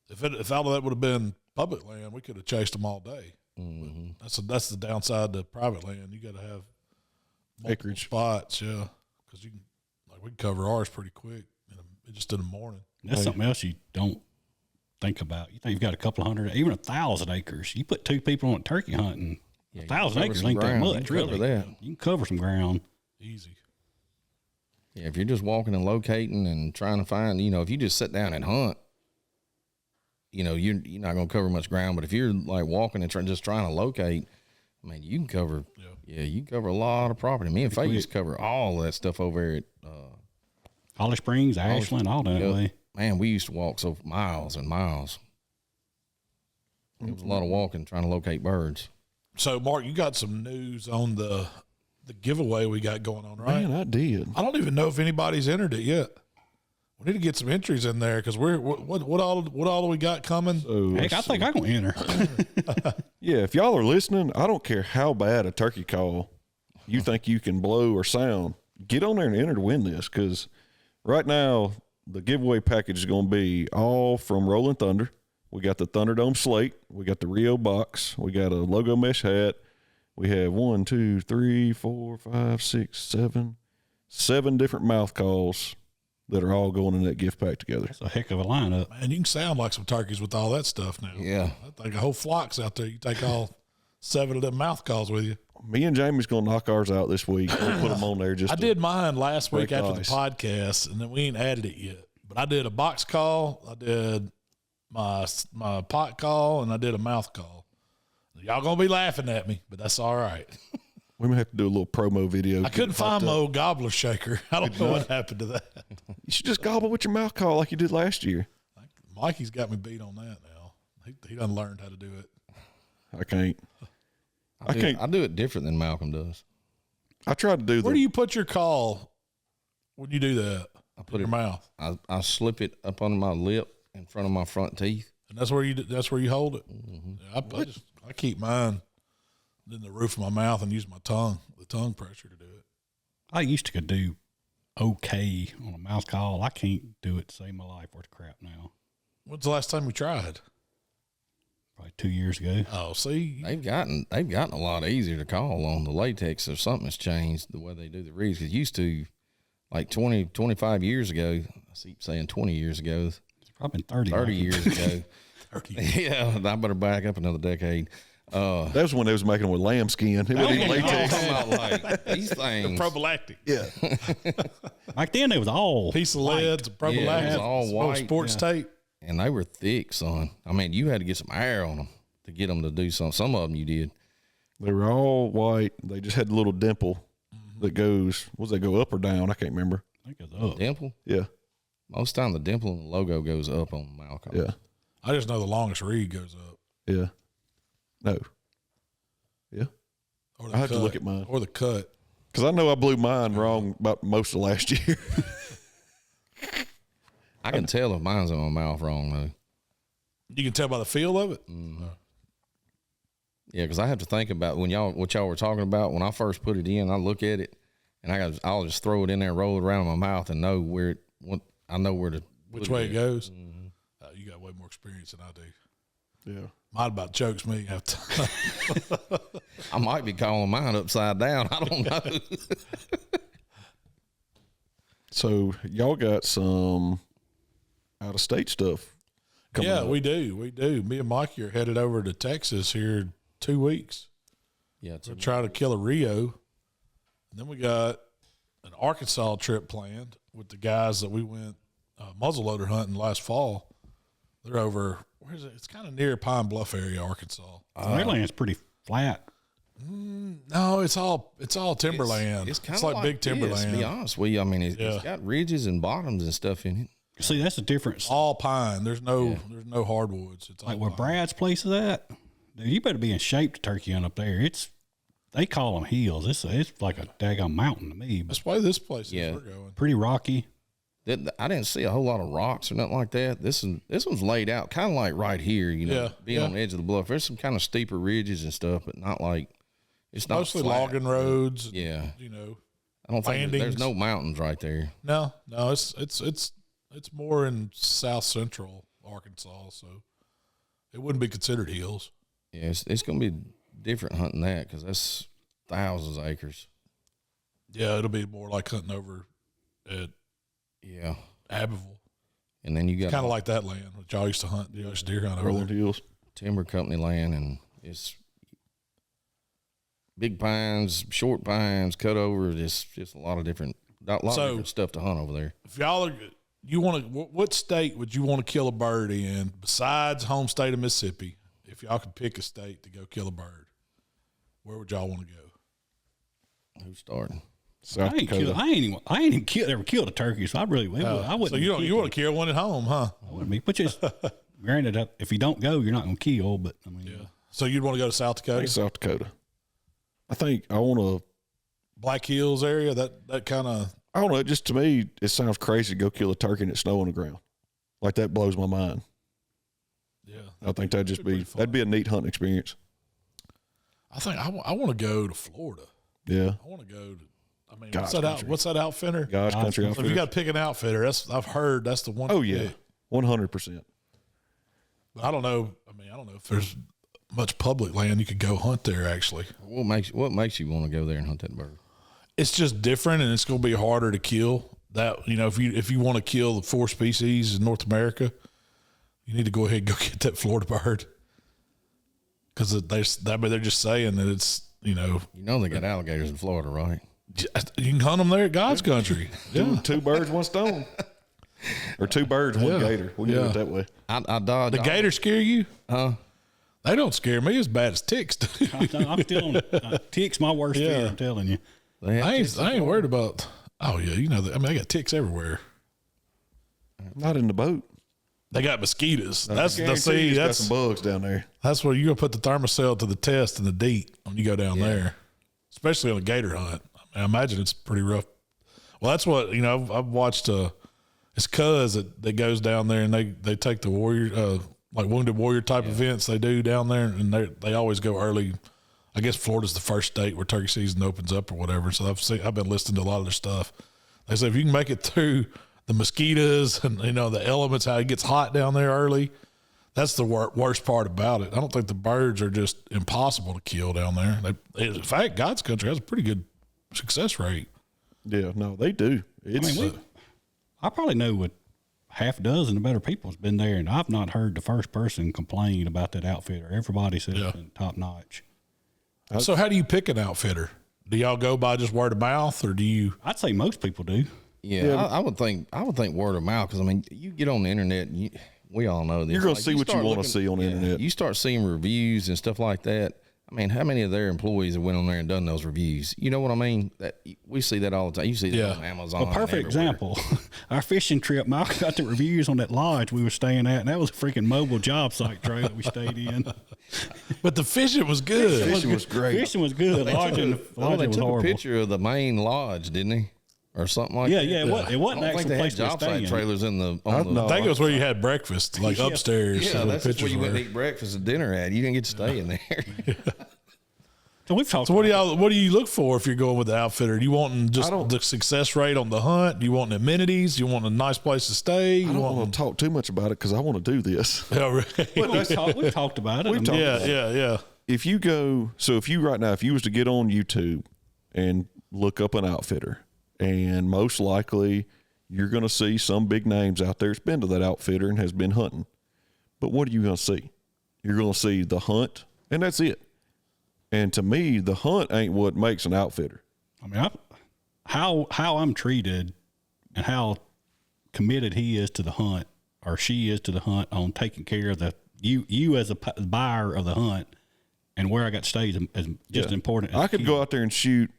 If all of that would have been public land, we could have chased them all day. Mm-hmm. That's the downside to private land. You got to have Acreage spots, yeah, because we can cover ours pretty quick, just in the morning. That's something else you don't think about. You think you've got a couple of hundred, even 1,000 acres. You put 2 people on turkey hunting, 1,000 acres ain't that much, really. You can cover some ground. Easy. Yeah, if you're just walking and locating and trying to find, if you just sit down and hunt, you're not going to cover much ground. But if you're like walking and just trying to locate, I mean, you can cover, you can cover a lot of property. Me and Faye used to cover all that stuff over there at Holly Springs, Ashland, all that way. Man, we used to walk miles and miles. It was a lot of walking trying to locate birds. So, Mark, you got some news on the giveaway we got going on, right? Man, I did. I don't even know if anybody's entered it yet. We need to get some entries in there because what all do we got coming? So, heck, I think I'm going to enter. Yeah, if y'all are listening, I don't care how bad a turkey call you think you can blow or sound. Get on there and enter to win this, because right now the giveaway package is going to be all from Rolling Thunder. We got the Thunderdome slate. We got the Rio box. We got a logo mesh hat. We have 1, 2, 3, 4, 5, 6, 7 different mouth calls that are all going in that gift pack together. That's a heck of a lineup. Man, you can sound like some turkeys with all that stuff now. Yeah. I think a whole flock's out there. You take all 7 of them mouth calls with you. Me and Jamie's going to knock ours out this week. We'll put them on there. I did mine last week after the ice. podcast, and then we ain't added it yet. But I did a box call, I did my pot call, and I did a mouth call. Y'all going to be laughing at me, but that's all right. We may have to do a little promo video. I couldn't find my old gobbler shaker. I don't know what happened to that. You should just gobble with your mouth call like you did last year. Mikey's got me beat on that now. He done learned how to do it. I can't. I do it different than Malcom does. I tried to do Where do you put your call when you do that? I put in your mouth. I slip it up under my lip in front of my front teeth. And that's where you hold it. Mm-hmm. Yeah, I keep mine in the roof of my mouth and use the tongue pressure to do it. I used to do okay on a mouth call. I can't do it to save my life worth of crap now. When's the last time you tried? Probably 2 years ago. Oh, see, they've gotten a lot easier to call on the latex, or something has changed the way they do the reeds. Because used to, like 20, 25 years ago, I keep saying 20 years ago. It's probably been 30 years ago. 30 years. Yeah, I better back up another decade. that was when they was making them with lamb skin. It wasn't even latex. Like these things. Prophylactic. Yeah. Back then, it was all piece of lead, prophylactic. Yeah, it was all white. Sports tape. And they were thick, son. I mean, you had to get some air on them to get them to do something. Some of them you did. They were all white. They just had a little dimple that goes, does that go up or down? I can't remember. I think it's up. Dimple? Yeah. Most of the time the dimple and the logo goes up on Malcom. Yeah. I just know the longest reed goes up. Yeah. No. Yeah. Or the I have to look at mine. Or the cut. Because I know I blew mine wrong about most of last year. I can tell if mine's in my mouth wrong, though. You can tell by the feel of it? Mm-hmm. Yeah, because I have to think about what y'all were talking about. When I first put it in, I look at it, and I'll just throw it in there, roll it around in my mouth, and know where I know where to which way it goes. You got way more experience than I do. Yeah. Mine about chokes me half the time. I might be calling mine upside down. I don't know. So y'all got some out of state stuff coming up. We do. Me and Mikey are headed over to Texas here in 2 weeks. Yeah, We're trying to kill a Rio. And then we got an Arkansas trip planned with the guys that we went muzzleloader hunting last fall. They're over, where is it? It's kind of near Pine Bluff area, Arkansas. Their land's pretty flat. No, it's all timberland. It's kind of like big timberland. To be honest with you, I mean, it's got ridges and bottoms and stuff in it. See, that's the difference. All pine. There's no hardwoods. It's all Like where pine. Brad's place is at, dude, you better be in shape to turkey hunt up there. They call them hills. It's like a daggone mountain to me, but That's why this place Yeah. is we're going. pretty rocky. I didn't see a whole lot of rocks or nothing like that. This one's laid out kind of like right here, being on the edge of the bluff. There's some kind of steeper ridges and stuff, but not like it's not Mostly flat. logging roads. And, Yeah, I I don't think there's landings. no mountains right there. No, it's more in south central Arkansas, so it wouldn't be considered hills. Yeah, it's going to be different hunting that because that's thousands of acres. Yeah, it'll be more like hunting over at Yeah, Abbeville. and then you got Kind of like that land, which y'all used to hunt. You used to deer hunt over Rolling there. Hills. timber company land, and it's big pines, short pines, cut over. Just a lot of different stuff to hunt over there. If y'all are, you want to, what state would you want to kill a bird in besides home state of Mississippi? If y'all could pick a state to go kill a bird, where would y'all want to go? Who's starting? South Dakota. I ain't even ever killed a turkey, so I wouldn't. So you want to kill one at home, huh? I wouldn't be. Which is granted, if you don't go, you're not going to kill. But I mean, So you'd want to go to South I Dakota, think South Dakota. I think I want to. Black Hills area. That kind of. I don't know. Just to me, it sounds crazy to go kill a turkey and it's snow on the ground. Like that blows my mind. Yeah, I think that'd just pretty be fun. that'd be a neat hunting experience. I think I want to go to Florida. Yeah, I want to go to. I mean, God's what's that country. what's that outfitter? God's country So if you outfit. got to pick an outfitter, I've heard that's the one. Oh to yeah, pick. 100%. But I don't know. I mean, I don't know if there's much public land you could go hunt there. Actually, What makes you want to go there and hunt that bird? it's just different, and it's going to be harder to kill. That if you want to kill the 4 species in North America, you need to go ahead and go get that Florida bird because they're just saying that it's You know they got alligators in Florida, right? you can hunt them there at God's country. Yeah. Two birds, one stone, or 2 birds, one gator. We'll do it that way. I dodged. The gators scare you? Huh? They don't scare me as bad as ticks do. I'm still on tick's my worst fear. I'm telling you. I ain't worried about. Oh yeah, I got ticks everywhere. Not in the boat. They got mosquitoes. That's Guarantee got that's some bugs down there. that's where you're gonna put the thermocell to the test in the DEET when you go down there, especially on a gator hunt. I imagine it's pretty rough. Well, that's what I've watched. It's Cuz that goes down there and they take the warrior like Wounded Warrior type events they do down there, and they always go early. I guess Florida's the first state where turkey season opens up or whatever. So I've been listening to a lot of their stuff. They say if you can make it through the mosquitoes and the elements, how it gets hot down there early, that's the worst part about it. I don't think the birds are just impossible to kill down there. In fact, God's country has a pretty good success rate. Yeah, no, they do. It's I probably know what half a dozen or better people has been there, and I've not heard the first person complain about that outfitter. Everybody says it's been top notch. So how do you pick an outfitter? Do y'all go by just word of mouth, or do you? I'd say most people do. Yeah, I would think word of mouth because I mean you get on the internet and we all know this. You're gonna see what you start want to looking- see on the internet. You start seeing reviews and stuff like that. I mean, how many of their employees have went on there and done those reviews? You know what I mean? That we see that all the time. You see that on Amazon. A perfect and everywhere. example. Our fishing trip, Malcom got the reviews on that lodge we were staying at, and that was a freaking mobile job site trailer that we stayed in. But the fishing was good. Fishing was great. Fishing was good. Lodging They was took horrible. a picture of the main lodge, didn't he? Or something like that. Yeah, it wasn't I an don't think actual they had place to job site stay in. trailers in the. I On the I think it was where you had breakfast, like upstairs. yeah, so the that's just where pictures you went were. to eat breakfast and dinner at. You didn't get to stay in there. So we've talked. So what do you look for if you're going with the outfitter? Do you want just the success rate on the hunt? Do you want amenities? Do you want a nice place to stay? I don't want to talk too much about it because I want to do this. Oh, really? We've talked about it. Yeah. If you right now, if you was to get on YouTube and look up an outfitter, and most likely you're going to see some big names out there that's been to that outfitter and has been hunting. But what are you going to see? You're going to see the hunt, and that's it. And to me, the hunt ain't what makes an outfitter. I mean, how I'm treated and how committed he is to the hunt or she is to the hunt on taking care of you as a buyer of the hunt and where I got to stay is just as important. I could go out there and shoot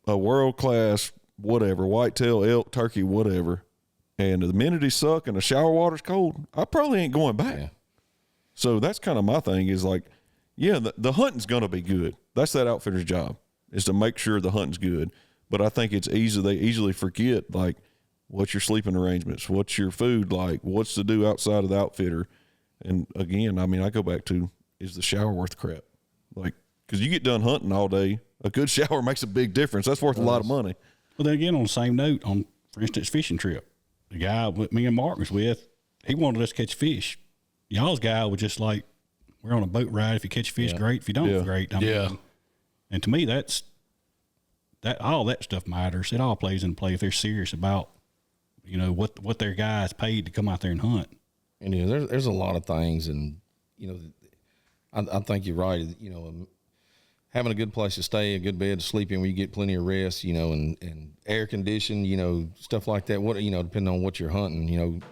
a world-class whatever, whitetail, elk, turkey, whatever, and the amenities suck and the shower water's cold, I probably ain't going back. Yeah. So that's kind of my thing is like, yeah, the hunting's going to be good. That's that outfitter's job, is to make sure the hunting's good. But I think they easily forget, like, what's your sleeping arrangements? What's your food like? What's to do outside of the outfitter? And again, I mean, I go back to, is the shower worth the crap? Like, because you get done hunting all day, a good shower makes a big difference. That's worth a lot of money. Well, then again, on the same note, for instance, fishing trip, the guy me and Mark was with, he wanted us to catch fish. Y'all's guy was just like, we're on a boat ride. If you catch fish, great. If you don't, great. I mean, and to me, that all that stuff matters. It all plays into play if they're serious about, what their guys paid to come out there and hunt. And there's a lot of things, and I think you're right. Having a good place to stay, a good bed to sleep in where you get plenty of rest, and air condition, stuff like that. What depending on what you're hunting,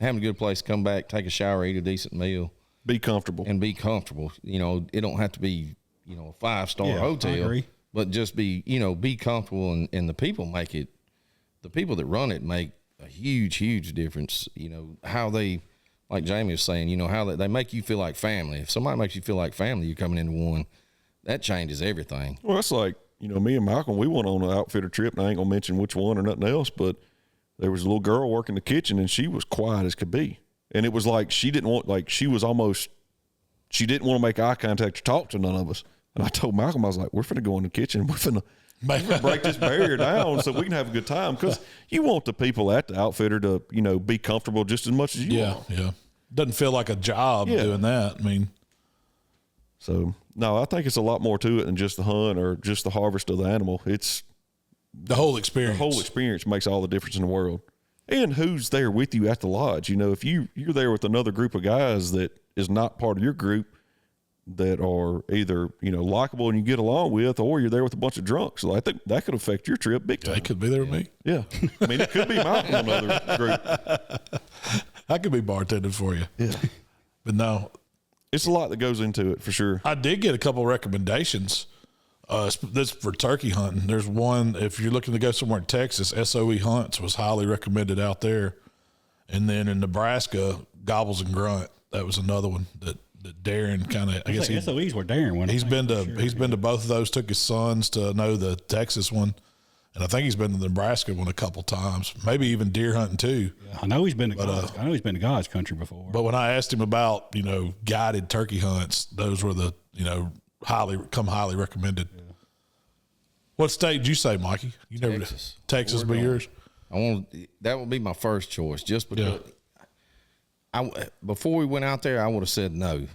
having a good place to come back, take a shower, eat a decent meal. Be comfortable. It don't have to be, a 5-star hotel, but just be comfortable, and the people the people that run it make a huge, huge difference. How they, like Jamie was saying, how they make you feel like family. If somebody makes you feel like family, you're coming into one, that changes everything. Well, that's like, me and Malcom, we went on an outfitter trip, and I ain't going to mention which one or nothing else, but there was a little girl working the kitchen, and she was quiet as could be. And it was like she didn't want to make eye contact or talk to none of us. And I told Malcom, I was like, we're finna go in the kitchen. We're finna break this barrier down so we can have a good time. Because you want the people at the outfitter to, be comfortable just as much as you want. Yeah. Doesn't feel like a job doing that. I mean. So, no, I think it's a lot more to it than just the hunt or just the harvest of the animal. It's the whole experience. The whole experience makes all the difference in the world. And who's there with you at the lodge? If you're there with another group of guys that is not part of your group that are either, likable and you get along with, or you're there with a bunch of drunks. So I think that could affect your trip big time. They could be there with me. Yeah. I mean, it could be Malcom in another group. I could be bartending for you. Yeah. But no. It's a lot that goes into it for sure. I did get a couple of recommendations. This for turkey hunting. There's one, if you're looking to go somewhere in Texas, SOE Hunts was highly recommended out there. And then in Nebraska, Gobbles and Grunt. That was another one that Darren kind of, I guess SOEs were Darren one. He's been to both of those, took his sons to know the Texas one. And I think he's been to the Nebraska one a couple times, maybe even deer hunting too. Yeah, I know he's been to God's country before. But when I asked him about, guided turkey hunts, those were the, highly recommended. Yeah. What state did you say, Mikey? You never Texas. Texas be yours? That would be my first choice, just because before we went out there, I would have said no,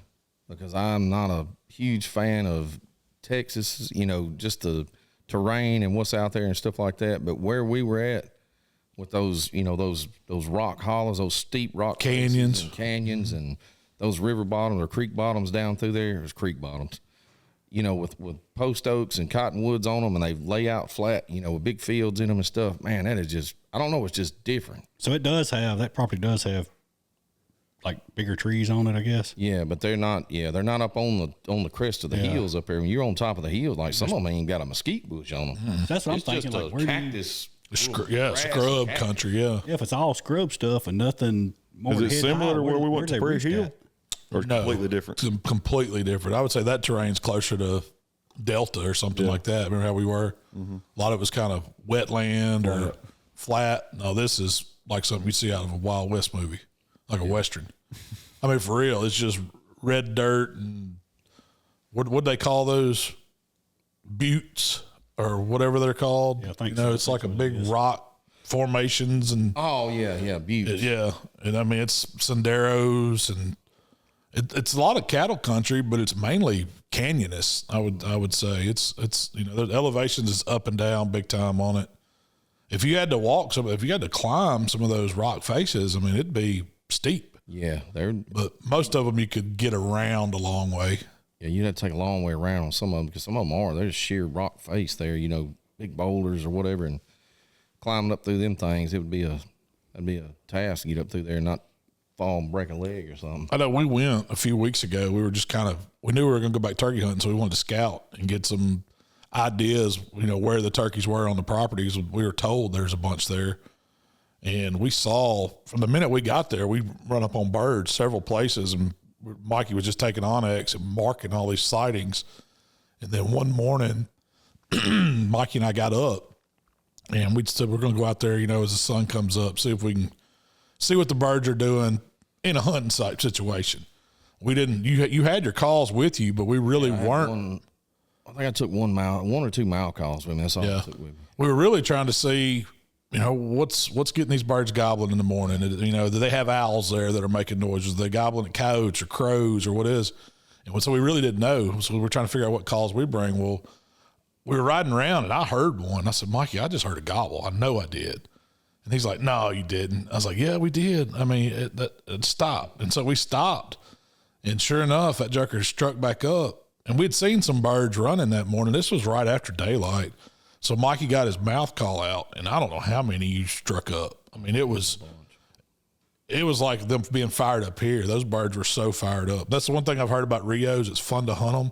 because I'm not a huge fan of Texas, just the terrain and what's out there and stuff like that. But where we were at with those, those rock hollows, those steep rock canyons and those river bottoms or creek bottoms down through there, there's creek bottoms, with post oaks and cottonwoods on them, and they lay out flat, with big fields in them and stuff. Man, that is just, I don't know, it's just different. So that property does have like bigger trees on it, I guess. Yeah, but they're not up on the crest of the hills up there. When you're on top of the hills, like some of them ain't got a mesquite bush on them. That's what I'm thinking. Just like, a cactus. Scrub country. Yeah. If it's all scrub stuff and nothing more. Is it similar to where we went to Prairie Hill? Or no, completely different? Completely different. I would say that terrain's closer to Delta or something like that. Remember how we were? Mm-hmm. A lot of it was kind of wetland or flat. No, this is like something you see out of a Wild West movie, like a Western. I mean, for real, it's just red dirt and what they call those? buttes or whatever they're called. Yeah, I think it's like a big rock formations and Oh yeah, buttes. and I mean it's senderos and it's a lot of cattle country, but it's mainly canyonous. I would say it's the elevations is up and down big time on it. If you had to climb some of those rock faces, I mean it'd be steep. Yeah, but most of them you could get around a long way. Yeah, you'd have to take a long way around on some of them because some of them they're just sheer rock face there. Big boulders or whatever, and climbing up through them things, that'd be a task to get up through there and not fall and break a leg or something. I know we went a few weeks ago. We were just we knew we were going to go back turkey hunting, so we wanted to scout and get some ideas, where the turkeys were on the properties. We were told there's a bunch there. And we saw from the minute we got there, we run up on birds several places, and Mikey was just taking Onyx and marking all these sightings. And then one morning, Mikey and I got up and we said, we're going to go out there, as the sun comes up, see if we can see what the birds are doing in a hunting site situation. We didn't, you had your calls with you, but we really weren't. I think I took one or two mile calls with me. That's all I took with me. We were really trying to see, what's getting these birds gobbling in the morning? Do they have owls there that are making noises? Are they gobbling at coyotes or crows or what is? And so we really didn't know. So we were trying to figure out what calls we bring. Well, we were riding around and I heard one. I said, Mikey, I just heard a gobble. I know I did. And he's like, no, you didn't. I was like, yeah, we did. I mean, it stopped. And so we stopped. And sure enough, that joker struck back up. And we'd seen some birds running that morning. This was right after daylight. So Mikey got his mouth call out, and I don't know how many you struck up. I mean, it was like them being fired up here. Those birds were so fired up. That's the one thing I've heard about Rios. It's fun to hunt them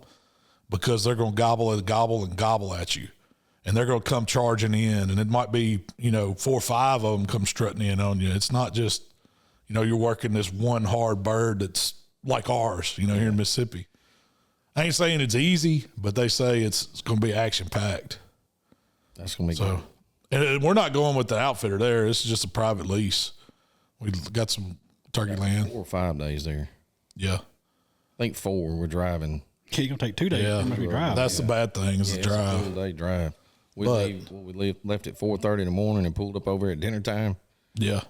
because they're going to gobble and gobble at you. And they're going to come charging in, and it might be, 4 or 5 of them come strutting in on you. It's not just, you're working this one hard bird that's like ours, here in Mississippi. I ain't saying it's easy, but they say it's going to be action-packed. That's going to be good. And we're not going with the outfitter there. This is just a private lease. We got some turkey land. 4 or 5 days there. Yeah. I think 4 we're driving. Yeah, you're going to take 2 days. Yeah. That's the bad thing is the drive. It's a full-day drive. We left at 4:30 in the morning and pulled up over at dinner time. Yeah.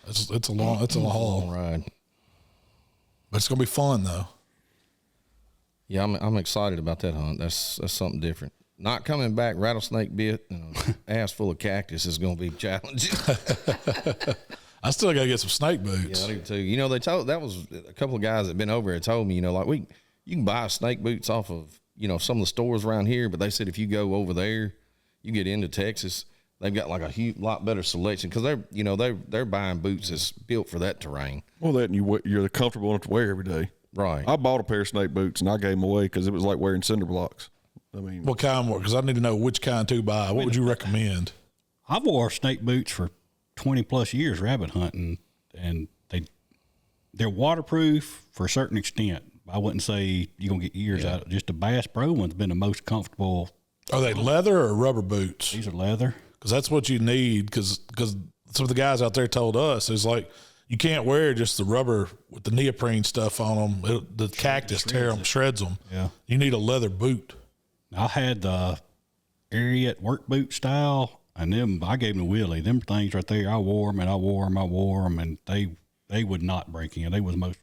It's a long ride. But it's going to be fun, though. Yeah, I'm excited about that hunt. That's something different. Not coming back rattlesnake bit and an ass full of cactus is going to be challenging. I still got to get some snake boots. Yeah, I do too. That was a couple of guys that been over here told me, you can buy snake boots off of, some of the stores around here, but they said if you go over there, you get into Texas, they've got like a lot better selection because they're buying boots that's built for that terrain. Well, you're comfortable enough to wear every day. Right. I bought a pair of snake boots and I gave them away because it was like wearing cinder blocks. I mean, what kind more? Because I need to know which kind to buy. What would you recommend? I've wore snake boots for 20 plus years rabbit hunting, and they're waterproof for a certain extent. I wouldn't say you're gonna get years out of it. Just the Bass Pro one's been the most comfortable. Are they leather or rubber boots? These are leather. Because that's what you need. Because some of the guys out there told us is like you can't wear just the rubber with the neoprene stuff on them. The cactus shreds them. Yeah, you need a leather boot. I had the Ariat work boot style, and I gave them to Willie. Them things right there, I wore them, and they would not break in. They was but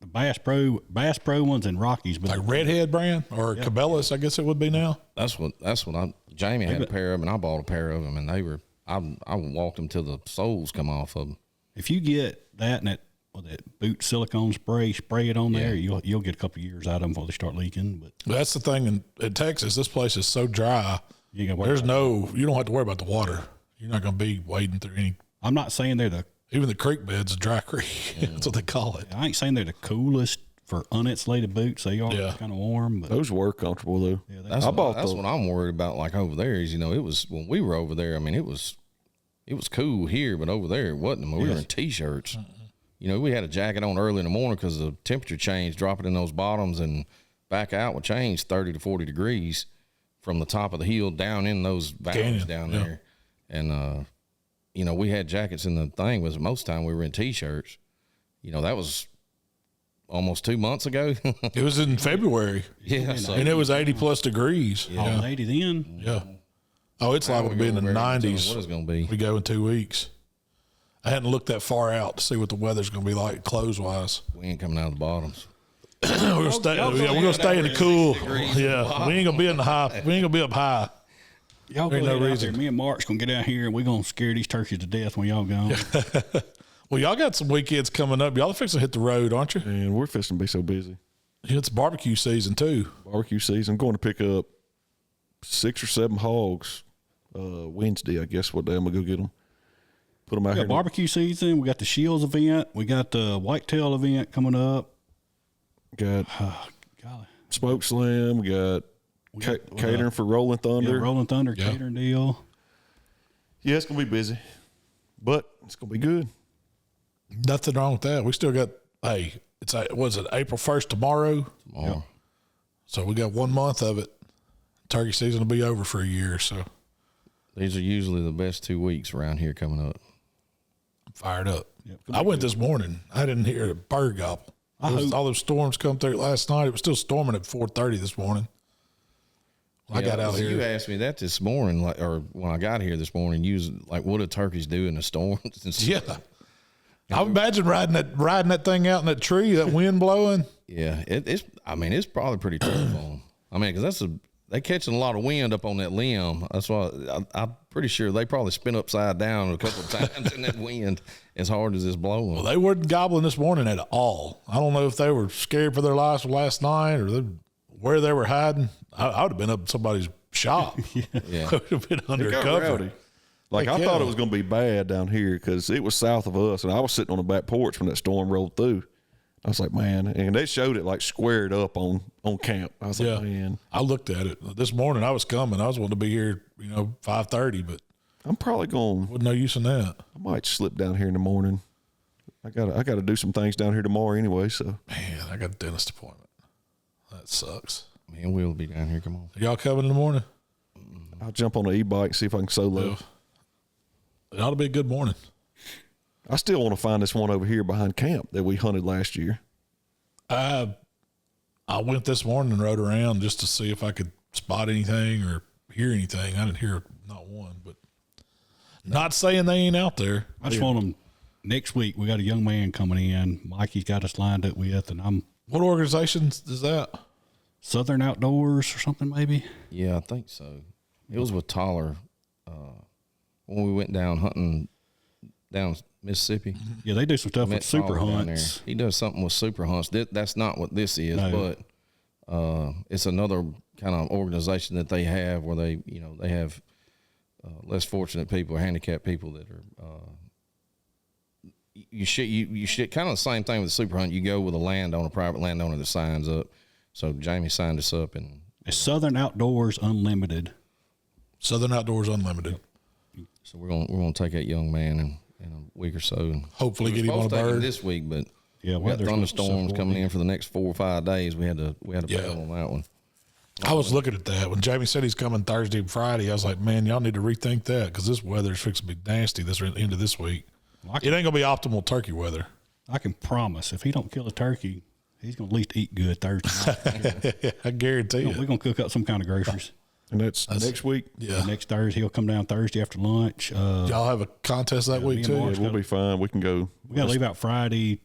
the Bass Pro ones and Rockies, but like Redhead brand or Cabela's, I guess it would be now. That's what Jamie had a pair of them, and I bought a pair of them, and they were I walked them till the soles come off of them. If you get that and that boot silicone spray it on there, you'll get a couple of years out of them before they start leaking. But that's the thing in Texas. This place is so dry. You don't have to worry about the water. You're not going to be wading through any. I'm not saying even the creek bed's a dry creek. That's what they call it. I ain't saying they're the coolest for uninsulated boots. They are kind of warm, but those were comfortable though. Yeah, that's what I'm worried about. Like over there is, it was when we were over there. I mean, it was cool here, but over there it wasn't. I mean, we were in t-shirts. We had a jacket on early in the morning because the temperature change, dropping in those bottoms and back out would change 30 to 40 degrees from the top of the hill down in those valleys down there. And, we had jackets in the thing, was most of the time we were in t-shirts. That was almost 2 months ago. It was in February. Yeah. So, And it was 80+ degrees. Oh, 80 then. Yeah. Oh, it's liable to be in the 90s. What it's going to be. We go in 2 weeks. I hadn't looked that far out to see what the weather's going to be like clothes-wise. We ain't coming out of the bottoms. We're going to stay in the cool. Yeah. We ain't going to be in the high. We ain't going to be up high. Y'all There go ain't no ahead out reason. there. Me and Mark's going to get out here, and we're going to scare these turkeys to death when y'all gone. Well, y'all got some weekends coming up. Y'all are fixing to hit the road, aren't you? And we're fixing to be so busy. Yeah, it's barbecue season, too. Barbecue season. I'm going to pick up 6 or 7 hogs Wednesday, I guess, what day I'm going to go get them. Put them out We here. got barbecue season. We got the Shields event. We got the Whitetail event coming up. Got Golly. Smoke Slam. We got catering for Rolling Thunder. Yeah, Rolling Thunder catering deal. Yeah, it's going to be busy, but it's going to be good. Nothing wrong with that. We still got, was it April 1st tomorrow? Tomorrow. So we got 1 month of it. Turkey season will be over for a year, so These are usually the best 2 weeks around here coming up. I'm fired up. Yep. I went this morning. I didn't hear a bird gobble. All those storms come through last night. It was still storming at 4:30 this morning. When I got out here. You asked me that this morning, or when I got here this morning. You was like, "What do turkeys do in the storms?" and stuff? Yeah. I imagine riding that thing out in that tree, that wind blowing. Yeah, it's probably pretty tough on them. I mean, because they catching a lot of wind up on that limb. That's why I'm pretty sure they probably spin upside down a couple of times in that wind as hard as it's blowing. Well, they weren't gobbling this morning at all. I don't know if they were scared for their lives last night or where they were hiding. I would have been up in somebody's shop. Yeah. I would have been It got undercover. rowdy. Like, I thought it was going to be bad down here because it was south of us, and I was sitting on the back porch when that storm rolled through. I was like, man, and they showed it like squared up on camp. I was like, man. I looked at it this morning. I was coming. I was wanting to be here, 5:30, but I'm probably going. wasn't no use in that. I might slip down here in the morning. I got to do some things down here tomorrow anyway. So Man, I got a dentist appointment. That sucks. Me and Will will be down here. Come on. Are y'all coming in the morning? I'll jump on the e-bike and see if I can solo. Yeah. It ought to be a good morning. I still want to find this one over here behind camp that we hunted last year. I went this morning and rode around just to see if I could spot anything or hear anything. I didn't hear not one, but not saying they ain't out there. I just want them next week. We got a young man coming in. Mikey's got us lined up with, and I'm What organization is that? Southern Outdoors or something maybe. Yeah, I think so. It was with Tyler when we went down hunting down Mississippi. Yeah, they do some stuff with super Tyler down hunts. there. He does something with super hunts. That's not what this is, No. but it's another kind of organization that they have where they have less fortunate people or handicapped people that are. You should kind of the same thing with the super hunt. You go with a private landowner that signs up. So Jamie signed us up, and It's Southern Outdoors Unlimited. Southern Outdoors Unlimited. so we're gonna take that young man in a week or so, and Hopefully we get were him on a supposed to take him bird. this week, but Yeah, we got weather's thunderstorms so coming horny. in for the next 4 or 5 days. We had to Yeah. bail on that one. I was looking at that when Jamie said he's coming Thursday and Friday. I was like, man, y'all need to rethink that because this weather is fixing to be nasty this end of this week. It ain't gonna be optimal turkey weather. I can promise if he don't kill a turkey, he's going to at least eat good Thursday night. I guarantee We're you. going to cook up some kind of groceries. And that's next week. Yeah. Next Thursday, he'll come down Thursday after lunch. Y'all have a contest that week me and too. Mark. Yeah, we'll be fine. We can go. We got to leave out Friday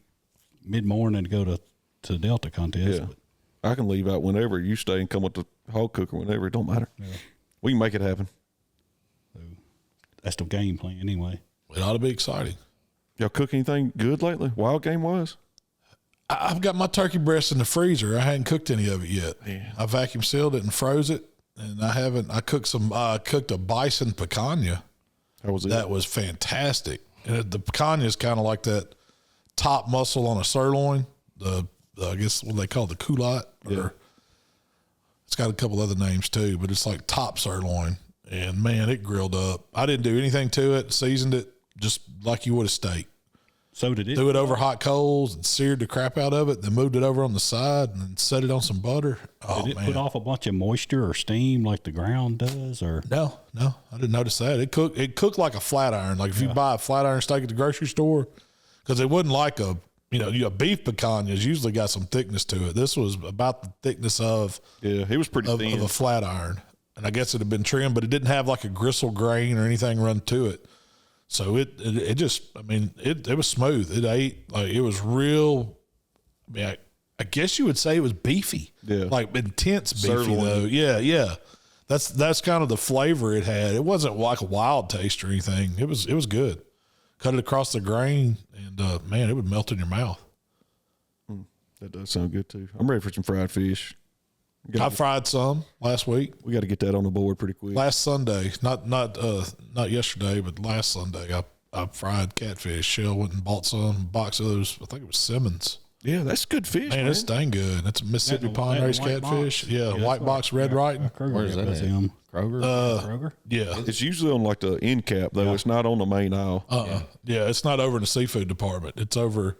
mid-morning to go to the Delta contest. Yeah. But I can leave out whenever. You stay and come with the hog cooker whenever. It don't matter. We can make it happen. that's the game plan anyway. It ought to be exciting. Y'all cook anything good lately? Wild game wise? I've got my turkey breast in the freezer. I hadn't cooked any of it yet. Yeah. I vacuum sealed it and froze it, and I cooked a bison picanha. How was it? That was fantastic. And the picanha is kind of like that top muscle on a sirloin. I guess what they call the culotte. Yeah. It's got a couple other names too, but it's like top sirloin. And man, it grilled up. I didn't do anything to it. Seasoned it just like you would a steak. So did it. Threw it over hot coals and seared the crap out of it. Then moved it over on the side and then set it on some butter. Oh Did it man! put off a bunch of moisture or steam like the ground does? Or No, I didn't notice that. It cooked like a flat iron. Like if you buy a flat iron steak at the grocery store, because it wasn't like a beef pecan has usually got some thickness to it. This was about the thickness of he was pretty thin. of a flat iron, and I guess it had been trimmed, but it didn't have like a gristle grain or anything run to it. So it just, it was smooth. It ate like it was real. I guess you would say it was beefy, like intense beefy Sirloin. though. Yeah. That's kind of the flavor it had. It wasn't like a wild taste or anything. It was good. Cut it across the grain, and man, it would melt in your mouth. That does sound good too. I'm ready for some fried fish. I fried some last week. We got to get that on the board pretty quick. Last Sunday, not yesterday, but last Sunday, I fried catfish. Shell went and bought some box of those. I think it was Simmons. Yeah, that's good fish, man. It's dang good. It's a Mississippi pond raised catfish. Box. Yeah, white box, red writing. Where's that at? Him. Kroger? Kroger? Yeah. It's usually on like the end cap though. It's not on the main aisle. Yeah, it's not over in the seafood department. It's over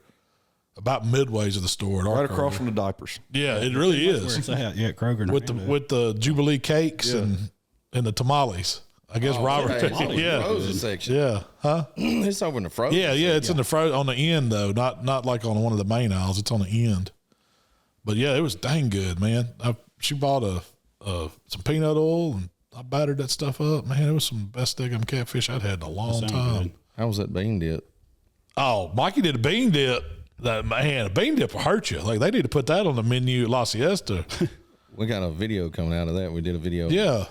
about midways of the store. At our Right across Kroger. from the diapers. Yeah, it really Where is. it's at. Yeah, Kroger. With the Jubilee cakes and the tamales. I guess Robert. Hey, Yeah. frozen section. Yeah. Huh? It's over in the frozen. Yeah, it's in the on the end though, not like on one of the main aisles. It's on the end. But yeah, it was dang good, man. She bought some peanut oil and I battered that stuff up. Man, it was some best daggum catfish I'd had in a long time. Good. How was that bean dip? Oh, Mikey did a bean dip. A bean dip will hurt you. Like they need to put that on the menu at La Siesta. We got a video coming out of that. We did a video. Yeah,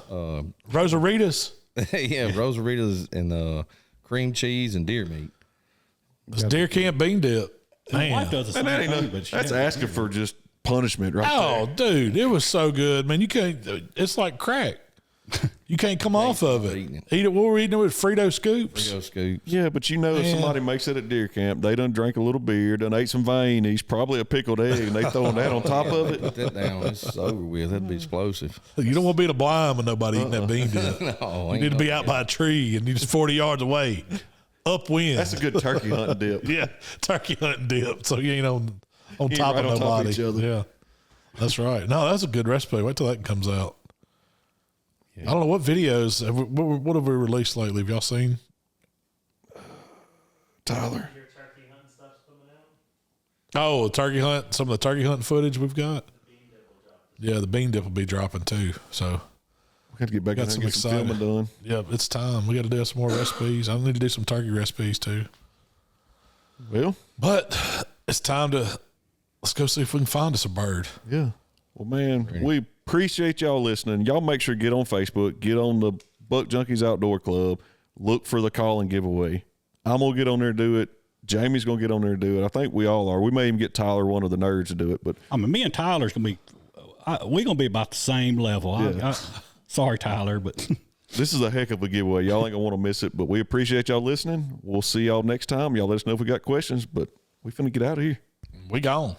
Rosaritas. Yeah, rosaritas and cream cheese and deer meat. It's deer camp bean dip. My Man. wife does the same And that thing, ain't but she that's doesn't. asking for just punishment right Oh, dude, it was so good, man. You can't. It's like crack. You can't come off of it. eating it. Eat it. What were we eating it with? Frito scoops. Go scoops. there. Yeah, but if Man. somebody makes it at deer camp, they done drank a little beer, done ate some veinies, probably a pickled egg, and they throwing that on top of it. Put that down. It's over with. That'd be explosive. You don't want to be in a blind with nobody eating that bean dip. No, You ain't need to no- be out by a tree and you're just 40 yards away, upwind. That's a good turkey hunting dip. Yeah, turkey hunting dip. So you ain't on ain't top right of on top of nobody. each other. Yeah, that's right. No, that's a good recipe. Wait till that comes out. I don't know what videos. What have we released lately? Have y'all seen? Tyler. Your turkey hunting stuff's coming out. Oh, the turkey hunt. Some of the turkey hunting footage we've got. Yeah, the bean dip will be dropping too. So We got to get back Got in there some and get some filming exciting. done. yeah, it's time. We got to do some more recipes. I need to do some turkey recipes too. Well, But it's time to let's go see if we can find us a bird. yeah. Well, man, we appreciate y'all listening. Y'all make sure to get on Facebook, get on the Buck Junkies Outdoor Club, look for the call and giveaway. I'm going to get on there and do it. Jamie's going to get on there and do it. I think we all are. We may even get Tyler, one of the nerds, to do it. But I mean, me and Tyler's gonna be, we're gonna be about the same level. Yeah. Sorry, Tyler, but this is a heck of a giveaway. Y'all ain't going to want to miss it. But we appreciate y'all listening. We'll see y'all next time. Y'all let us know if we got questions. But we finna get out of here. We gone.